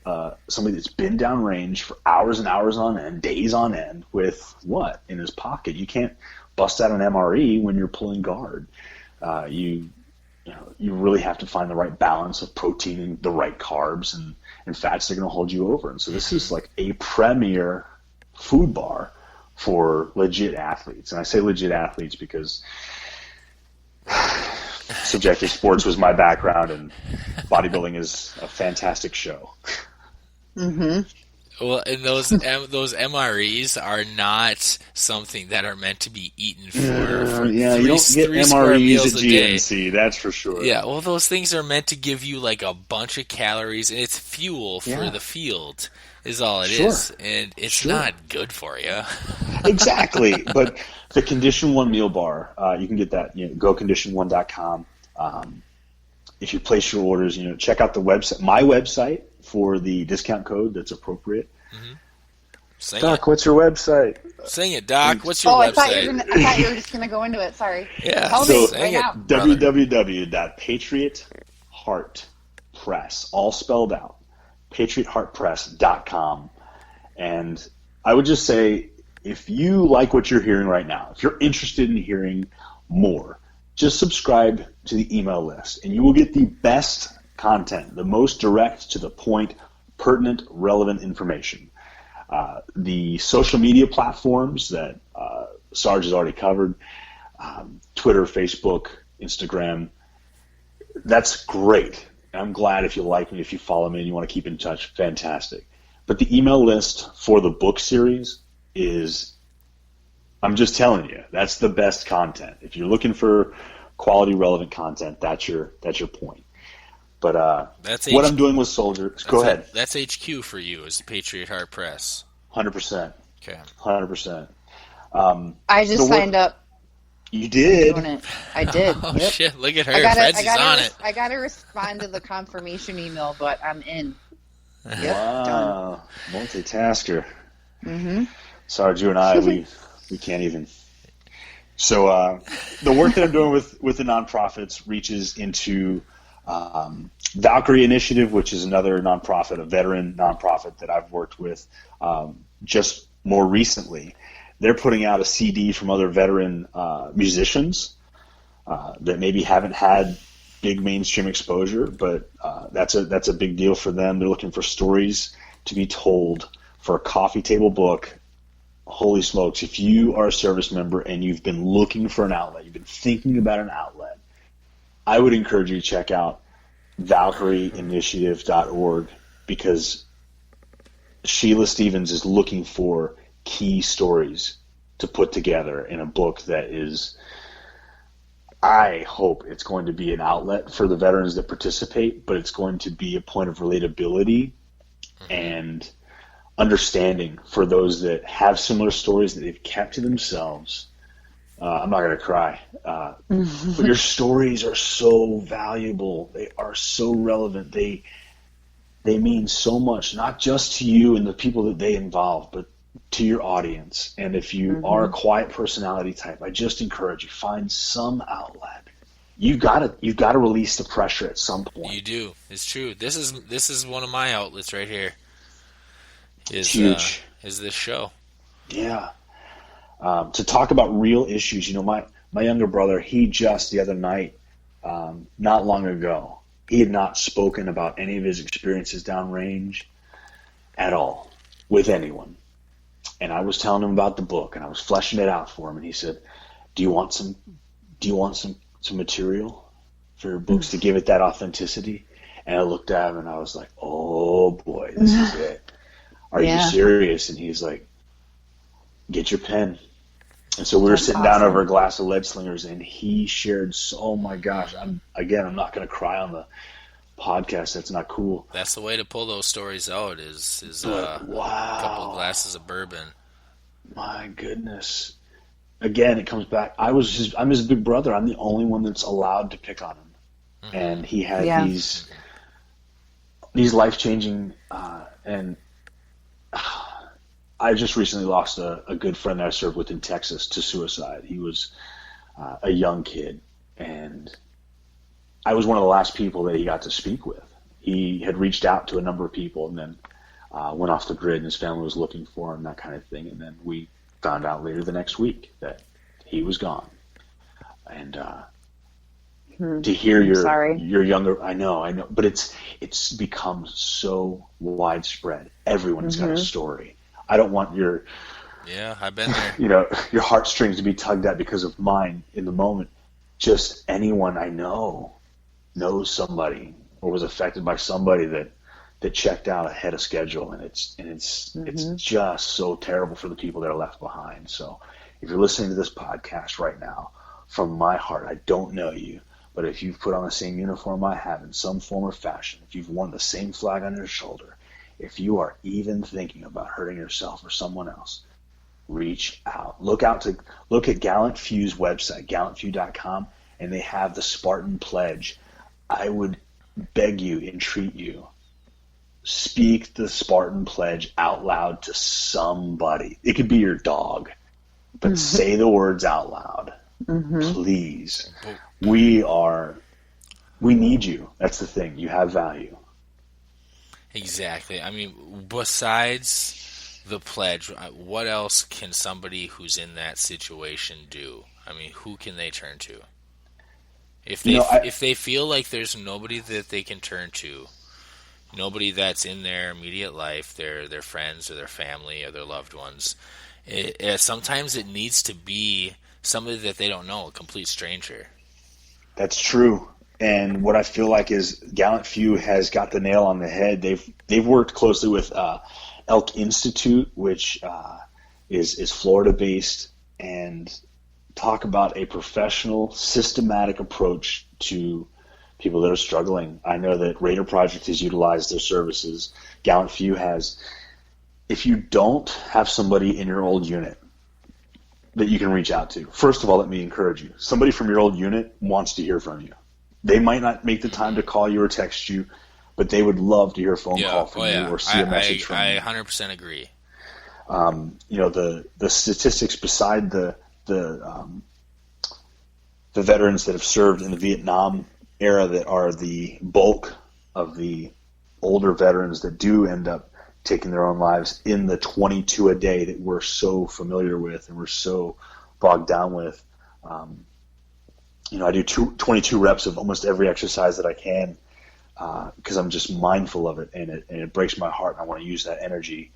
somebody that's been downrange for hours and hours on end, days on end, with what in his pocket? You can't bust out an MRE when you're pulling guard. You really have to find the right balance of protein and the right carbs and fats that are going to hold you over. And so this is like a premier food bar for legit athletes. And I say legit athletes because subjective sports was my background, and bodybuilding is a fantastic show. Well, and those MREs are not something that are meant to be eaten for you don't get MREs at GNC, that's for sure. Yeah, well, those things are meant to give you like a bunch of calories, and it's fuel for the field, is all it is, and it's not good for you. Exactly, but the Condition One meal bar, you can get that. GoCondition1.com. If you place your orders, check out the website, my website, for the discount code that's appropriate. Doc, what's your website? Sing it, Doc. What's your website? I thought you were just going to go into it. Sorry. Yeah. Tell So me sing right it, now. www.patriotheartpress, all spelled out, patriotheartpress.com. And I would just say, if you like what you're hearing right now, if you're interested in hearing more, just subscribe to the email list, and you will get the best content, the most direct, to the point, pertinent, relevant information. The social media platforms that Sarge has already covered, Twitter, Facebook, Instagram, that's great. I'm glad if you like me, if you follow me, and you want to keep in touch, fantastic. But the email list for the book series is, I'm just telling you, that's the best content. If you're looking for quality, relevant content, that's your point. But That's what I'm doing with soldiers. Go ahead. That's HQ for you, is the Patriot Heart Press. 100%. Okay. 100%. I just signed up. You did? Doing it. I did. Oh, Yep. shit. Look at her. I gotta on it. I gotta respond to the confirmation email, but I'm in. Yep, Wow. Multitasker. Mm-hmm. Sorry, Drew and I, we can't even. So the work that I'm doing with the nonprofits reaches into Valkyrie Initiative, which is another nonprofit, a veteran nonprofit that I've worked with just more recently. They're putting out a CD from other veteran musicians that maybe haven't had big mainstream exposure, but that's a big deal for them. They're looking for stories to be told for a coffee table book. Holy smokes, if you are a service member and you've been looking for an outlet, you've been thinking about an outlet, I would encourage you to check out ValkyrieInitiative.org, because Sheila Stevens is looking for key stories to put together in a book that is, I hope it's going to be an outlet for the veterans that participate, but it's going to be a point of relatability and understanding for those that have similar stories that they've kept to themselves. I'm not going to cry, but your stories are so valuable. They are so relevant. They mean so much, not just to you and the people that they involve, but to your audience. And if you are a quiet personality type, I just encourage you, find some outlet. You've got to release the pressure at some point. You do. It's true. This is one of my outlets right here. It's huge. Is this show? Yeah. To talk about real issues. You know, my younger brother, he just the other night, not long ago, he had not spoken about any of his experiences downrange at all with anyone. And I was telling him about the book, and I was fleshing it out for him. And he said, "Do you want some material for your books to give it that authenticity?" And I looked at him, and I was like, "Oh boy, this is it. Are you serious?" And he's like, "Get your pen." And so we were sitting down over a glass of lead slingers, and he shared. Oh my gosh! I'm not going to cry on the podcast. That's not cool. That's the way to pull those stories out. Is wow, a couple of glasses of bourbon. My goodness! Again, it comes back. I'm his big brother. I'm the only one that's allowed to pick on him, and he had these life-changing and. I just recently lost a good friend that I served with in Texas to suicide. He was a young kid, and I was one of the last people that he got to speak with. He had reached out to a number of people and then went off the grid, and his family was looking for him, that kind of thing. And then we found out later the next week that he was gone. And to hear your younger, I know, but it's become so widespread. Everyone's got a story. I don't want your I've been there. Your heartstrings to be tugged at because of mine in the moment. Just anyone I know knows somebody or was affected by somebody that checked out ahead of schedule, and it's just so terrible for the people that are left behind. So if you're listening to this podcast right now, from my heart, I don't know you, but if you've put on the same uniform I have in some form or fashion, if you've worn the same flag on your shoulder, if you are even thinking about hurting yourself or someone else, reach out. Look at Gallant Few's website, gallantfew.com, and they have the Spartan Pledge. I would beg you, entreat you, speak the Spartan Pledge out loud to somebody. It could be your dog, but say the words out loud. Please. We need you. That's the thing. You have value. Exactly. I mean, besides the pledge, what else can somebody who's in that situation do? I mean, who can they turn to? If they feel like there's nobody that they can turn to, nobody that's in their immediate life, their friends or their family or their loved ones, sometimes it needs to be somebody that they don't know, a complete stranger. That's true. And what I feel like is Gallant Few has got the nail on the head. They've worked closely with Elk Institute, which is Florida-based, and talk about a professional, systematic approach to people that are struggling. I know that Raider Project has utilized their services. Gallant Few has. If you don't have somebody in your old unit that you can reach out to, first of all, let me encourage you. Somebody from your old unit wants to hear from you. They might not make the time to call you or text you, but they would love to hear a phone call from you or see a message from you. I 100% agree. The statistics beside the veterans that have served in the Vietnam era that are the bulk of the older veterans that do end up taking their own lives in the 22 a day that we're so familiar with and we're so bogged down with. I do 22 reps of almost every exercise that I can because I'm just mindful of it, and it breaks my heart, and I want to use that energy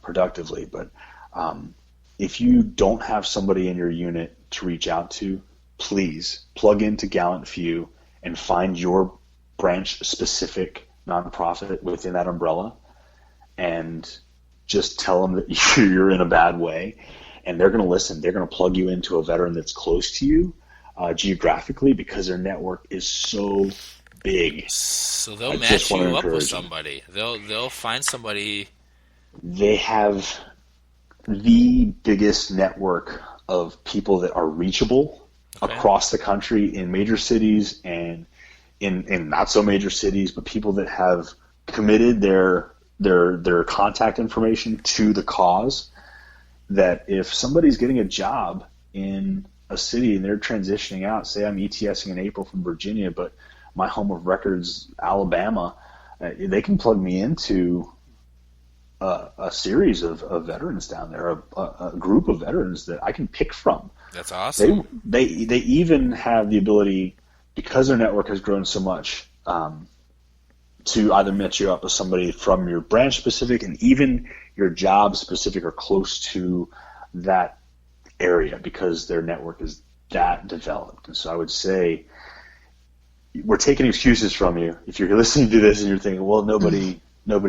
productively. But if you don't have somebody in your unit to reach out to, please plug into Gallant Few and find your branch-specific nonprofit within that umbrella and just tell them that you're in a bad way, and they're going to listen. They're going to plug you into a veteran that's close to you geographically because their network is so big. So they'll match you up with somebody. They'll find somebody. They have the biggest network of people that are reachable across the country in major cities and in not so major cities, but people that have committed their contact information to the cause, that if somebody's getting a job in a city and they're transitioning out, say I'm ETSing in April from Virginia, but my home of record's Alabama, they can plug me into a series of veterans down there, a group of veterans that I can pick from. That's awesome. They even have the ability, because their network has grown so much, to either match you up with somebody from your branch specific and even your job specific or close to that area because their network is that developed. And so I would say we're taking excuses from you. If you're listening to this and you're thinking, well, nobody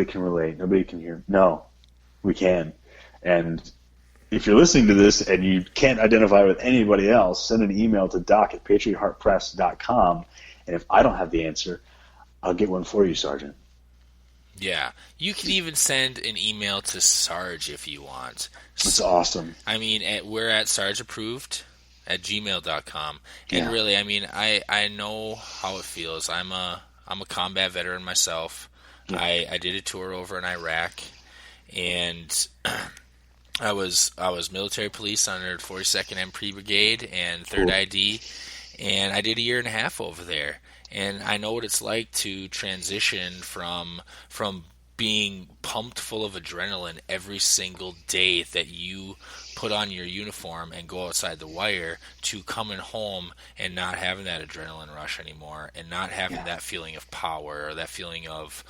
can relate, nobody can hear. No, we can. And if you're listening to this and you can't identify with anybody else, send an email to doc@patriotheartpress.com. And if I don't have the answer, I'll get one for you, Sergeant. Yeah. You can even send an email to Sarge if you want. That's awesome. I mean, we're at sargeapproved@gmail.com. And really, I mean, I know how it feels. I'm a combat veteran myself. Yeah. I did a tour over in Iraq, and I was military police under 42nd MP Brigade and 3rd ID, and I did a year and a half over there. And I know what it's like to transition from being pumped full of adrenaline every single day that you put on your uniform and go outside the wire to coming home and not having that adrenaline rush anymore and not having that feeling of power or that feeling of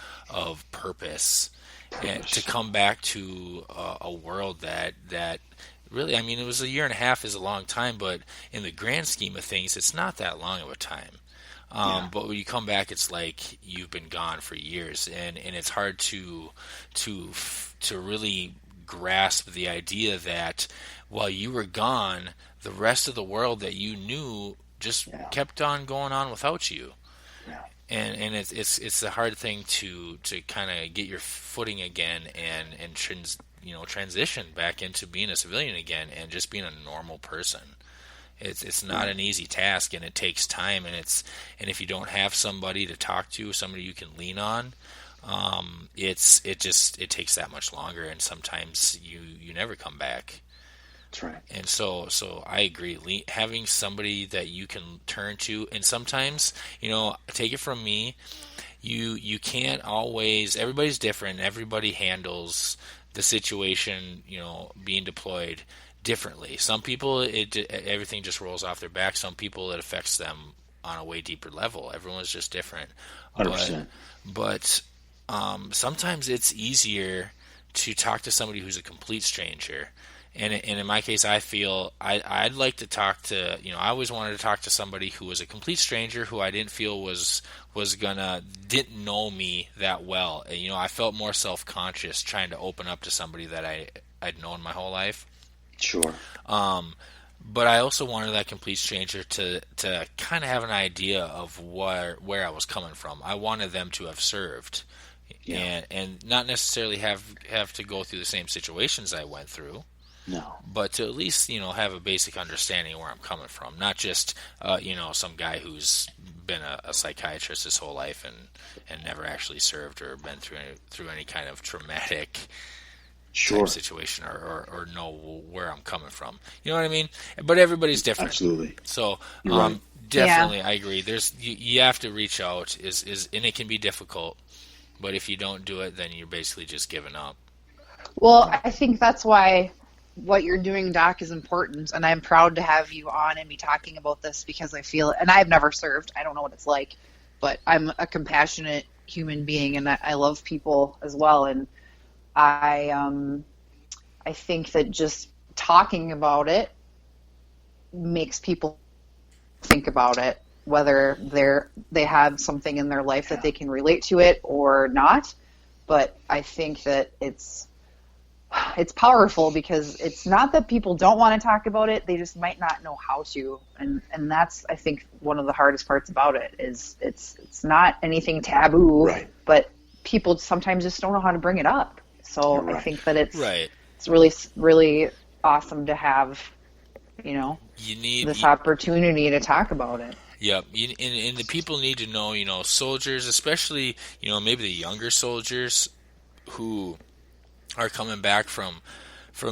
purpose. And to come back to a world that really, I mean, it was a year and a half is a long time, but in the grand scheme of things, it's not that long of a time. But when you come back, it's like you've been gone for years, and it's hard to really grasp the idea that while you were gone, the rest of the world that you knew just kept on going on without you. Yeah. And it's a hard thing to kind of get your footing again and transition back into being a civilian again and just being a normal person. It's not an easy task, and it takes time, and if you don't have somebody to talk to, somebody you can lean on, it takes that much longer, and sometimes you never come back. That's right. And so I agree. Having somebody that you can turn to, and sometimes, take it from me, you can't always. Everybody's different. Everybody handles the situation, being deployed differently. Some people, everything just rolls off their back. Some people, it affects them on a way deeper level. Everyone's just different. 100%. But sometimes it's easier to talk to somebody who's a complete stranger. And in my case, I feel I'd like to talk to, I always wanted to talk to somebody who was a complete stranger who I didn't feel didn't know me that well. I felt more self-conscious trying to open up to somebody that I'd known my whole life. Sure. but I also wanted that complete stranger to kind of have an idea of where I was coming from. I wanted them to have served, and not necessarily have to go through the same situations I went through. No. But to at least, have a basic understanding of where I'm coming from. Not just, some guy who's been a psychiatrist his whole life and never actually served or been through any kind of traumatic type situation or know where I'm coming from. You know what I mean? But everybody's different. Absolutely. So, Right. definitely, I agree. You have to reach out, and it can be difficult. But if you don't do it, then you're basically just giving up. Well, I think that's why what you're doing, Doc, is important, and I'm proud to have you on and be talking about this because I feel, and I've never served, I don't know what it's like, but I'm a compassionate human being, and I love people as well, and I think that just talking about it makes people think about it, whether they have something in their life that they can relate to it or not, but I think that it's powerful because it's not that people don't want to talk about it, they just might not know how to, and that's, I think, one of the hardest parts about it is it's not anything taboo, Right. but people sometimes just don't know how to bring it up. So Right. I think that it's Right. it's really, really awesome to have, this opportunity to talk about it. Yep, and the people need to know, soldiers, especially, maybe the younger soldiers who are coming back from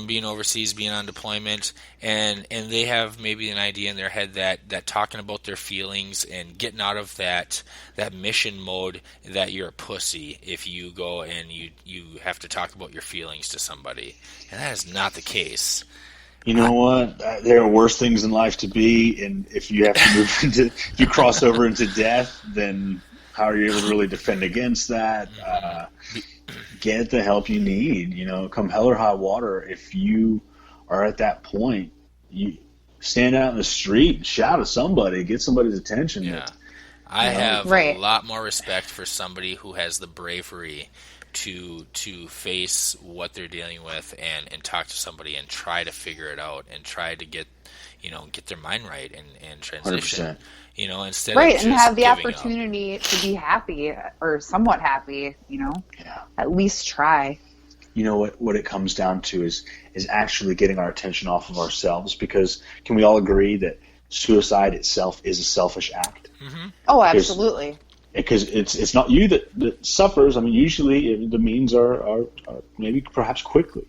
being overseas, being on deployment, and they have maybe an idea in their head that talking about their feelings and getting out of that mission mode, that you're a pussy if you go and you have to talk about your feelings to somebody, and that is not the case. You know what? There are worse things in life to be, and if you have to move if you cross over into death, then how are you able to really defend against that? Get the help you need. Come hell or high water. If you are at that point, you stand out in the street and shout at somebody, get somebody's attention. Yeah, I have Right. a lot more respect for somebody who has the bravery to face what they're dealing with and talk to somebody and try to figure it out and try to get their mind right and transition. 100%. Instead Right, of and just have the giving up. opportunity to be happy or somewhat happy, Yeah. at least try. You know what it comes down to is actually getting our attention off of ourselves, because can we all agree that suicide itself is a selfish act? Oh, absolutely. Because it's not you that suffers. I mean, usually the means are maybe perhaps quickly,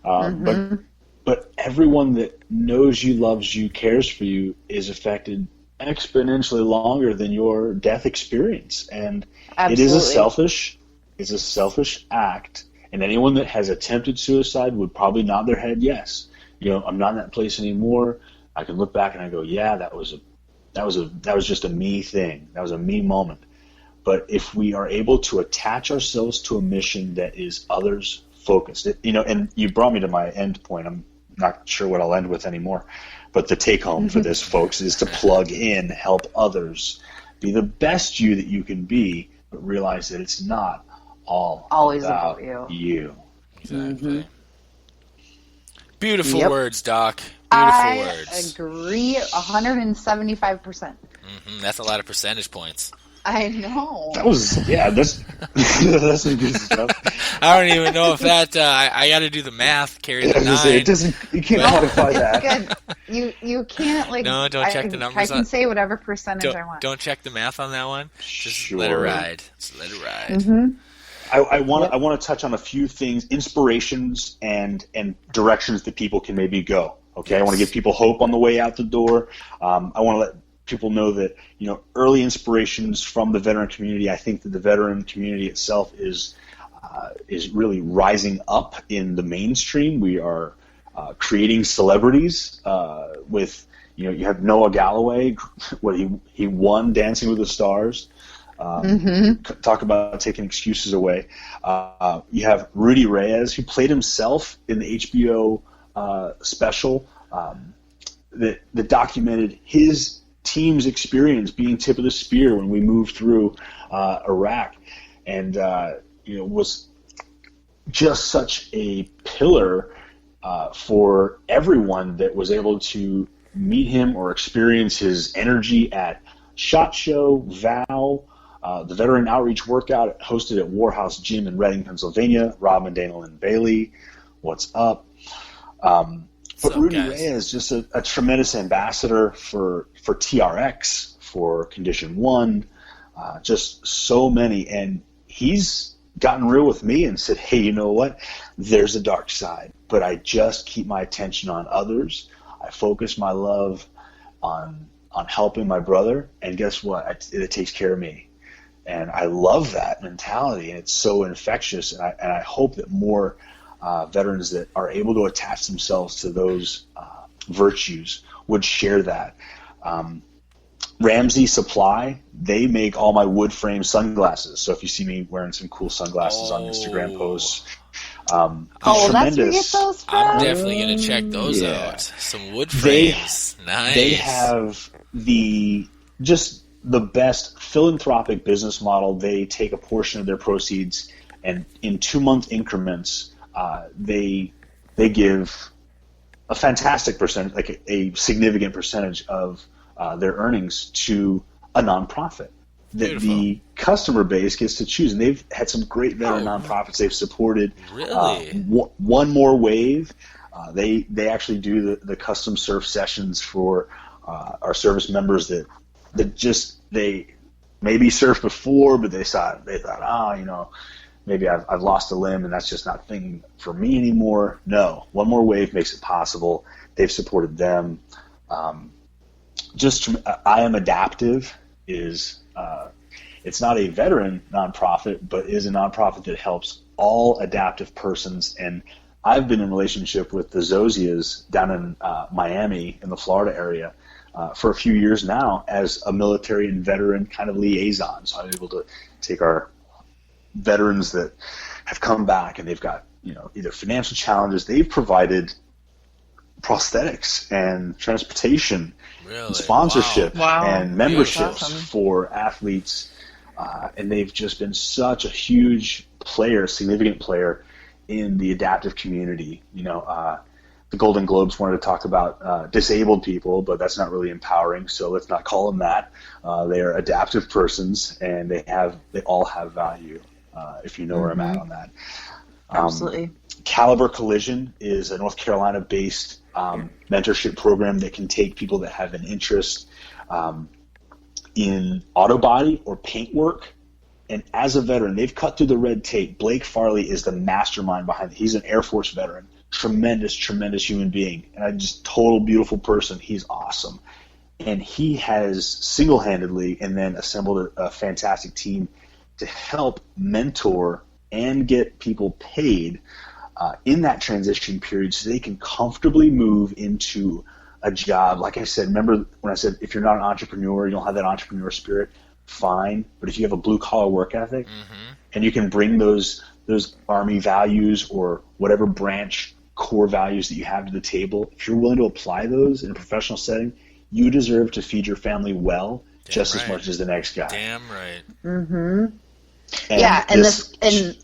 but everyone that knows you, loves you, cares for you is affected exponentially longer than your death experience, and Absolutely. It's a selfish act. And anyone that has attempted suicide would probably nod their head yes. I'm not in that place anymore. I can look back and I go, yeah, that was just a me thing. That was a me moment. But if we are able to attach ourselves to a mission that is others focused, and you brought me to my end point. I'm not sure what I'll end with anymore. But the take home for this, folks, is to plug in, help others, be the best you that you can be, but realize that it's not always about you. Exactly. Beautiful Yep. words, Doc. Beautiful I words. agree 175%. That's a lot of percentage points. I know. That's that's some good stuff. I don't even know if that. I got to do the math. Carry the 9. You can't quantify that. Good. You can't No, don't check the numbers I can on- say whatever percentage I want. Don't check the math on that one. Just Sure. let it ride. Just let it ride. Mm-hmm. I want to touch on a few things, inspirations and directions that people can maybe go. Okay, I want to give people hope on the way out the door. I want to let people know that early inspirations from the veteran community. I think that the veteran community itself is really rising up in the mainstream. We are creating celebrities with you have Noah Galloway. What he won Dancing with the Stars. Talk about taking excuses away. You have Rudy Reyes, who played himself in the HBO special that documented his team's experience being tip of the spear when we moved through Iraq, and was just such a pillar for everyone that was able to meet him or experience his energy at SHOT Show, VOW, the Veteran Outreach Workout hosted at Warhouse Gym in Reading, Pennsylvania. Rob and Dana Lynn Bailey, what's up? But Rudy guys? Rea is just a tremendous ambassador for TRX, for Condition 1, just so many. And he's gotten real with me and said, hey, you know what? There's a dark side, but I just keep my attention on others. I focus my love on helping my brother, and guess what? It takes care of me. And I love that mentality, and it's so infectious. And I hope that more veterans that are able to attach themselves to those virtues would share that. Ramsey Supply, they make all my wood frame sunglasses. So if you see me wearing some cool sunglasses on Instagram posts, that's where you get those from? I'm definitely going to check those out. Some wood frames. Nice. They have the best philanthropic business model. They take a portion of their proceeds, and in 2-month increments, they give a fantastic percentage, like a significant percentage of their earnings to a nonprofit that the customer base gets to choose. And they've had some great veteran nonprofits they've supported. Really? One More Wave. They actually do the custom surf sessions for our service members that they maybe surfed before, but they thought, maybe I've lost a limb and that's just not a thing for me anymore. No, One More Wave makes it possible. They've supported them. I Am Adaptive is it's not a veteran nonprofit, but is a nonprofit that helps all adaptive persons. And I've been in relationship with the Zozias down in Miami in the Florida area for a few years now as a military and veteran kind of liaison. So I'm able to take our veterans that have come back and they've got either financial challenges. They've provided prosthetics and transportation and sponsorship and memberships for athletes, and they've just been such a huge player, significant player in the adaptive community. The Golden Globes wanted to talk about disabled people, but that's not really empowering, so let's not call them that. They are adaptive persons, and they all have value, if you know where I'm at on that. Absolutely. Caliber Collision is a North Carolina-based mentorship program that can take people that have an interest in auto body or paint work. And as a veteran, they've cut through the red tape. Blake Farley is the mastermind behind it. He's an Air Force veteran. Tremendous human being. And total beautiful person. He's awesome. And he has single-handedly and then assembled a fantastic team to help mentor and get people paid in that transition period so they can comfortably move into a job. Like I said, remember when I said if you're not an entrepreneur, you don't have that entrepreneur spirit, fine. But if you have a blue-collar work ethic and you can bring those Army values or whatever branch core values that you have to the table, if you're willing to apply those in a professional setting, you deserve to feed your family well as much as the next guy. Damn right. Mm-hmm. And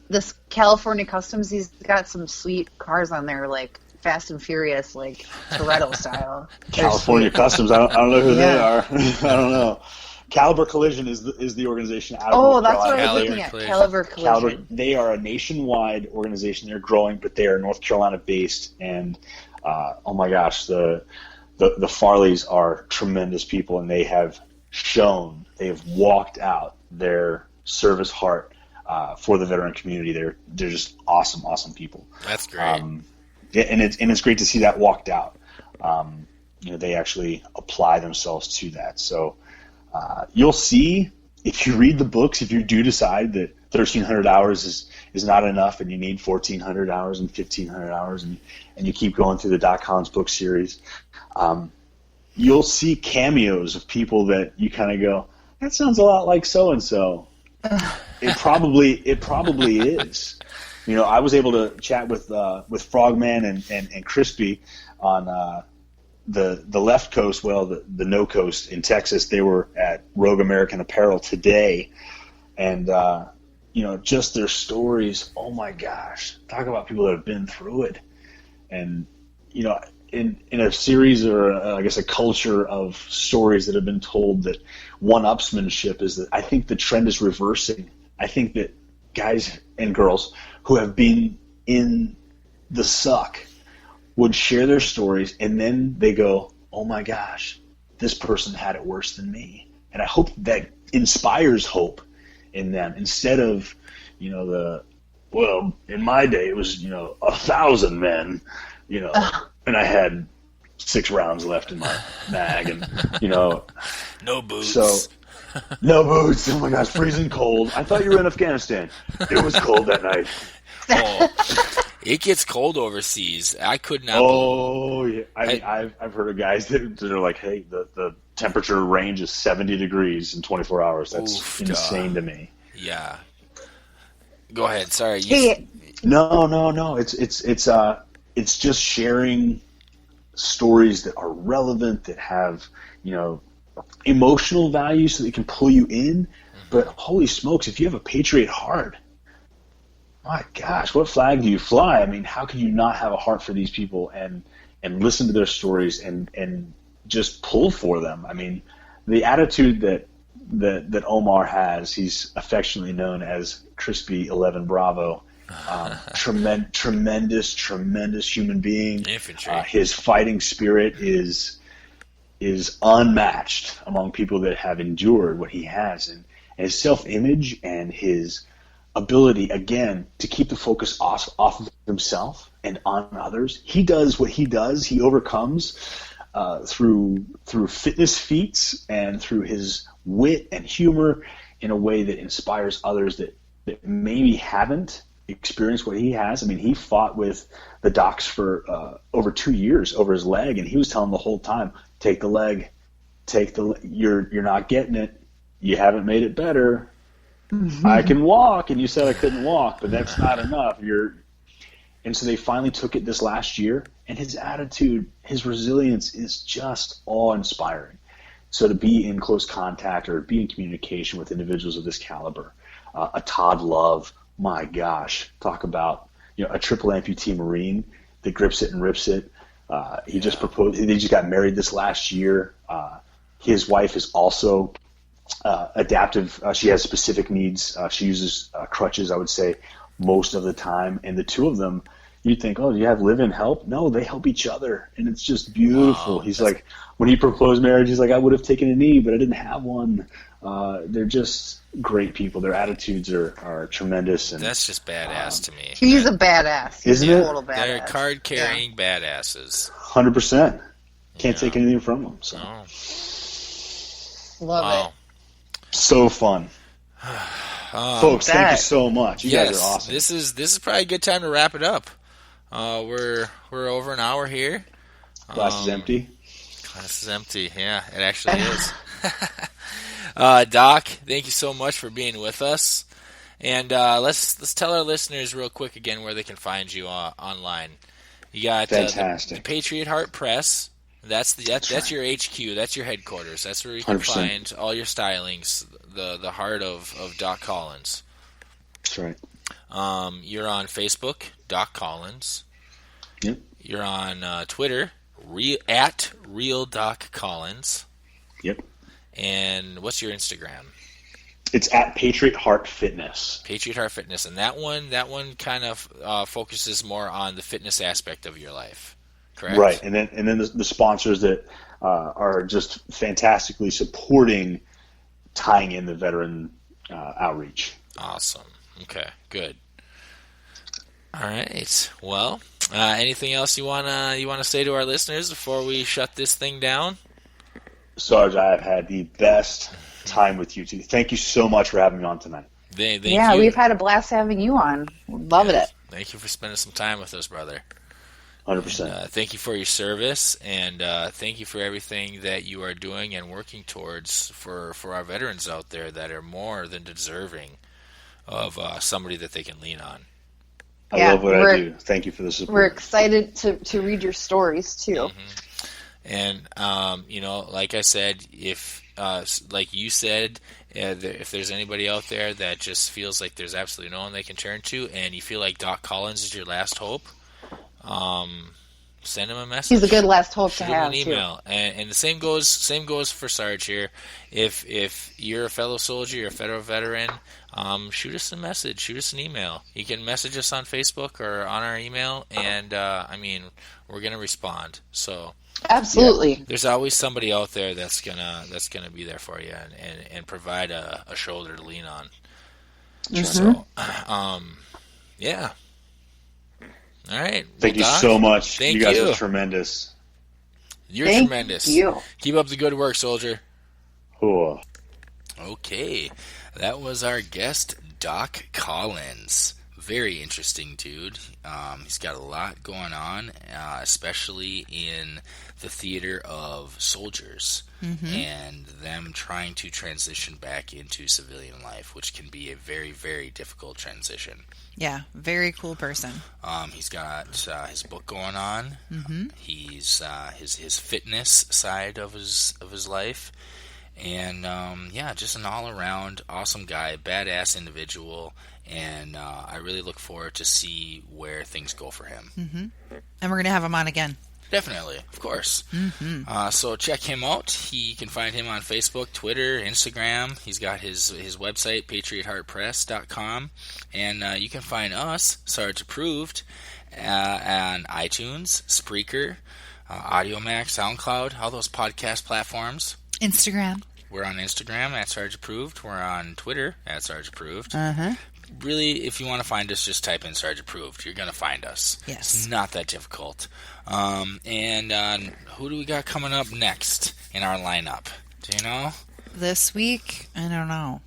this California Customs, he's got some sweet cars on there, like Fast and Furious, like Toretto style. California Customs, I don't know who they are. I don't know. Caliber Collision is the organization out of North that's Carolina. what I was looking at. Caliber Collision. They are a nationwide organization. They're growing, but they are North Carolina based. And oh my gosh, the Farleys are tremendous people, and they have walked out their service heart for the veteran community. They're just awesome people. That's great. And it's great to see that walked out. They actually apply themselves to that. So you'll see if you read the books, if you do decide that 1,300 hours is not enough and you need 1,400 hours and 1,500 hours and you keep going through the .coms book series, you'll see cameos of people that you kind of go, that sounds a lot like so-and-so. It probably is. I was able to chat with Frogman and Crispy on the left coast, the no coast in Texas. They were at Rogue American Apparel today, and just their stories. Oh my gosh, talk about people that have been through it, and in a series or I guess a culture of stories that have been told that one-upsmanship is that I think the trend is reversing. I think that guys and girls who have been in the suck would share their stories, and then they go, oh my gosh, this person had it worse than me. And I hope that inspires hope in them instead of, well, in my day it was, 1,000 men, and I had 6 rounds left in my mag, and, No boots. So, no boots. Oh my gosh, freezing cold. I thought you were in Afghanistan. It was cold that night. Oh, it gets cold overseas. I could not. Oh yeah, I've heard of guys that are like, hey, the temperature range is 70 degrees in 24 hours. That's insane to me. Yeah. Go ahead. Sorry. No. It's just sharing stories that are relevant, that have emotional value, so that it can pull you in. But holy smokes, if you have a patriot heart, my gosh, what flag do you fly? I mean, how can you not have a heart for these people and listen to their stories and just pull for them? I mean, the attitude that Omar has, he's affectionately known as Crispy 11 Bravo. Tremendous human being. Infantry. His fighting spirit is unmatched among people that have endured what he has, and his self-image and his ability, again, to keep the focus off of himself and on others. He does what he does. He overcomes through fitness feats and through his wit and humor in a way that inspires others that maybe haven't experienced what he has. I mean, he fought with the docs for over 2 years over his leg, and he was telling the whole time, take the leg, you're not getting it. You haven't made it better. I can walk, and you said I couldn't walk, but that's not enough. And so they finally took it this last year, and his attitude, his resilience is just awe-inspiring. So to be in close contact or be in communication with individuals of this caliber, a Todd Love, my gosh, talk about a triple amputee Marine that grips it and rips it. He just proposed. They just got married this last year. His wife is also adaptive. She has specific needs. She uses crutches, I would say, most of the time. And the two of them, you'd think, oh, do you have live-in help? No, they help each other, and it's just beautiful. He's like, when he proposed marriage, he's like, I would have taken a knee, but I didn't have one. They're just great people. Their attitudes are tremendous. And that's just badass to me. He's a badass. Isn't it? Total badass. They're card-carrying badasses. 100%. Can't take anything from them. So. Oh. Love it. So fun. Folks, thank you so much. You guys are awesome. This is probably a good time to wrap it up. We're over an hour here. Glass is empty. Glass is empty. Yeah, it actually is. Doc, thank you so much for being with us. And let's tell our listeners real quick again where they can find you online. You got fantastic. The Patriot Heart Press. That's your HQ. That's your headquarters. That's where you can 100%. find all your stylings. The heart of Doc Collins. That's right. You're on Facebook, Doc Collins. Yep. You're on Twitter, at Real Doc Collins. Yep. And what's your Instagram? It's at Patriot Heart Fitness. Patriot Heart Fitness, and that one kind of focuses more on the fitness aspect of your life, correct? Right, and then the sponsors that are just fantastically supporting, tying in the veteran outreach. Awesome. Okay, good. All right. Well, anything else you wanna say to our listeners before we shut this thing down? Sarge, I have had the best time with you two. Thank you so much for having me on tonight. Thank you. We've had a blast having you on. Loving it. Thank you for spending some time with us, brother. 100%. Thank you for your service, and thank you for everything that you are doing and working towards for our veterans out there that are more than deserving of somebody that they can lean on. I love what I do. Thank you for the support. We're excited to read your stories, too. Mm-hmm. And, like I said, if, like you said, if there's anybody out there that just feels like there's absolutely no one they can turn to, and you feel like Doc Collins is your last hope, Send him a message. He's a good last hope to Shoot him have an email. And the same goes for Sarge here. If you're a fellow soldier, you're a federal veteran, shoot us a message. Shoot us an email. You can message us on Facebook or on our email, and we're gonna respond. So absolutely, there's always somebody out there that's gonna be there for you and provide a shoulder to lean on. So, yeah. All right. Thank you Doc, so much. Thank you guys you. are tremendous. You're Thank tremendous. you. Keep up the good work, soldier. Cool. Okay. That was our guest, Doc Collins. Very interesting dude. He's got a lot going on, especially in the theater of soldiers and them trying to transition back into civilian life, which can be a very, very difficult transition. Yeah, very cool person. He's got his book going on. He's his fitness side of his life, and just an all around awesome guy, badass individual. And I really look forward to see where things go for him. And we're gonna have him on again. Definitely, of course. So check him out. You can find him on Facebook, Twitter, Instagram. He's got his website, patriotheartpress.com. And you can find us, Sarge Approved, on iTunes, Spreaker, AudioMac, SoundCloud, all those podcast platforms. Instagram. We're on Instagram at Sarge Approved. We're on Twitter at Sarge Approved. Really, if you want to find us, just type in Sarge Approved. You're going to find us. Yes. It's not that difficult. And who do we got coming up next in our lineup? Do you know? This week, I don't know.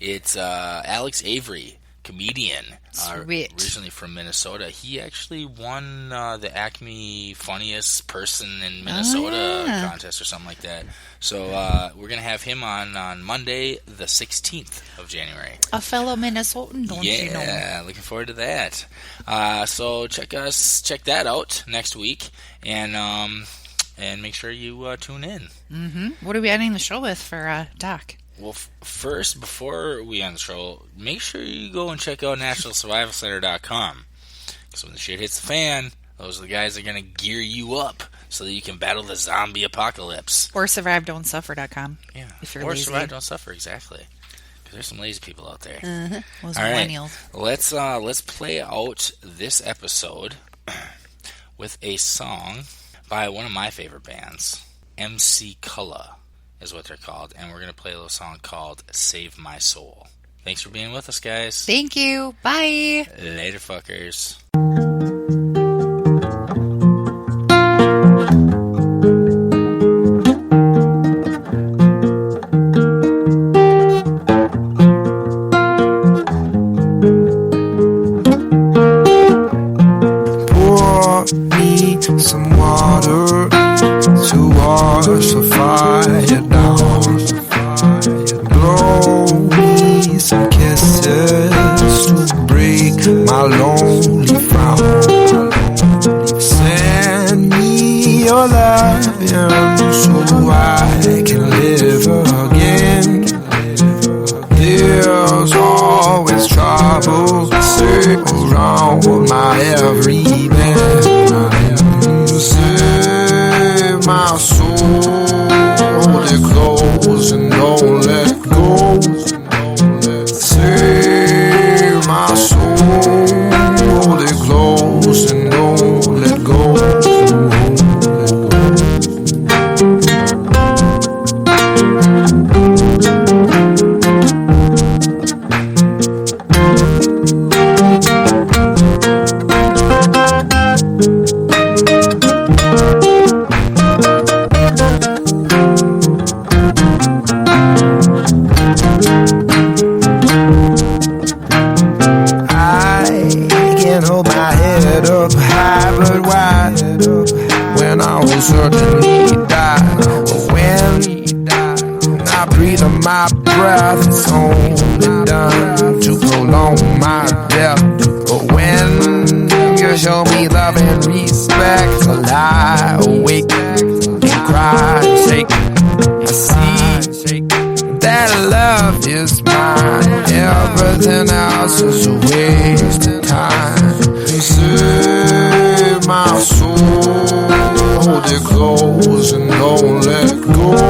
It's Alex Avery, comedian. Sweet. Originally from Minnesota. He actually won the Acme Funniest Person in Minnesota contest or something like that. So we're going to have him on Monday, the 16th of January. A fellow Minnesotan, don't you know? Yeah, looking forward to that. So check that out next week, and make sure you tune in. What are we ending the show with for Doc? Well, first, before we end the show, make sure you go and check out NationalSurvivalCenter.com. Because when the shit hits the fan, those are the guys that are going to gear you up so that you can battle the zombie apocalypse. Or SurviveDon'tSuffer.com. Yeah. If you're or lazy. Survive Don't Suffer, exactly. Because there's some lazy people out there. Those All right, millennials. let's play out this episode with a song by one of my favorite bands, MC Cullah is what they're called, and we're going to play a little song called Save My Soul. Thanks for being with us, guys. Thank you. Bye. Later, fuckers. Pour me some water to wash the fire down. Blow me some kisses to break my lonely frown. Send me your loving so I can live again. There's always trouble around with my every bend. Save my soul, hold it close and don't let go. Save my soul, hold it close and don't let go. Certainly die. But when I breathe on my breath, it's only done to prolong my death. But when you show me love and respect, I lie awake and cry and shake. I see that love is mine. Everything else is a waste of time. Save my soul. it goes and don't let go.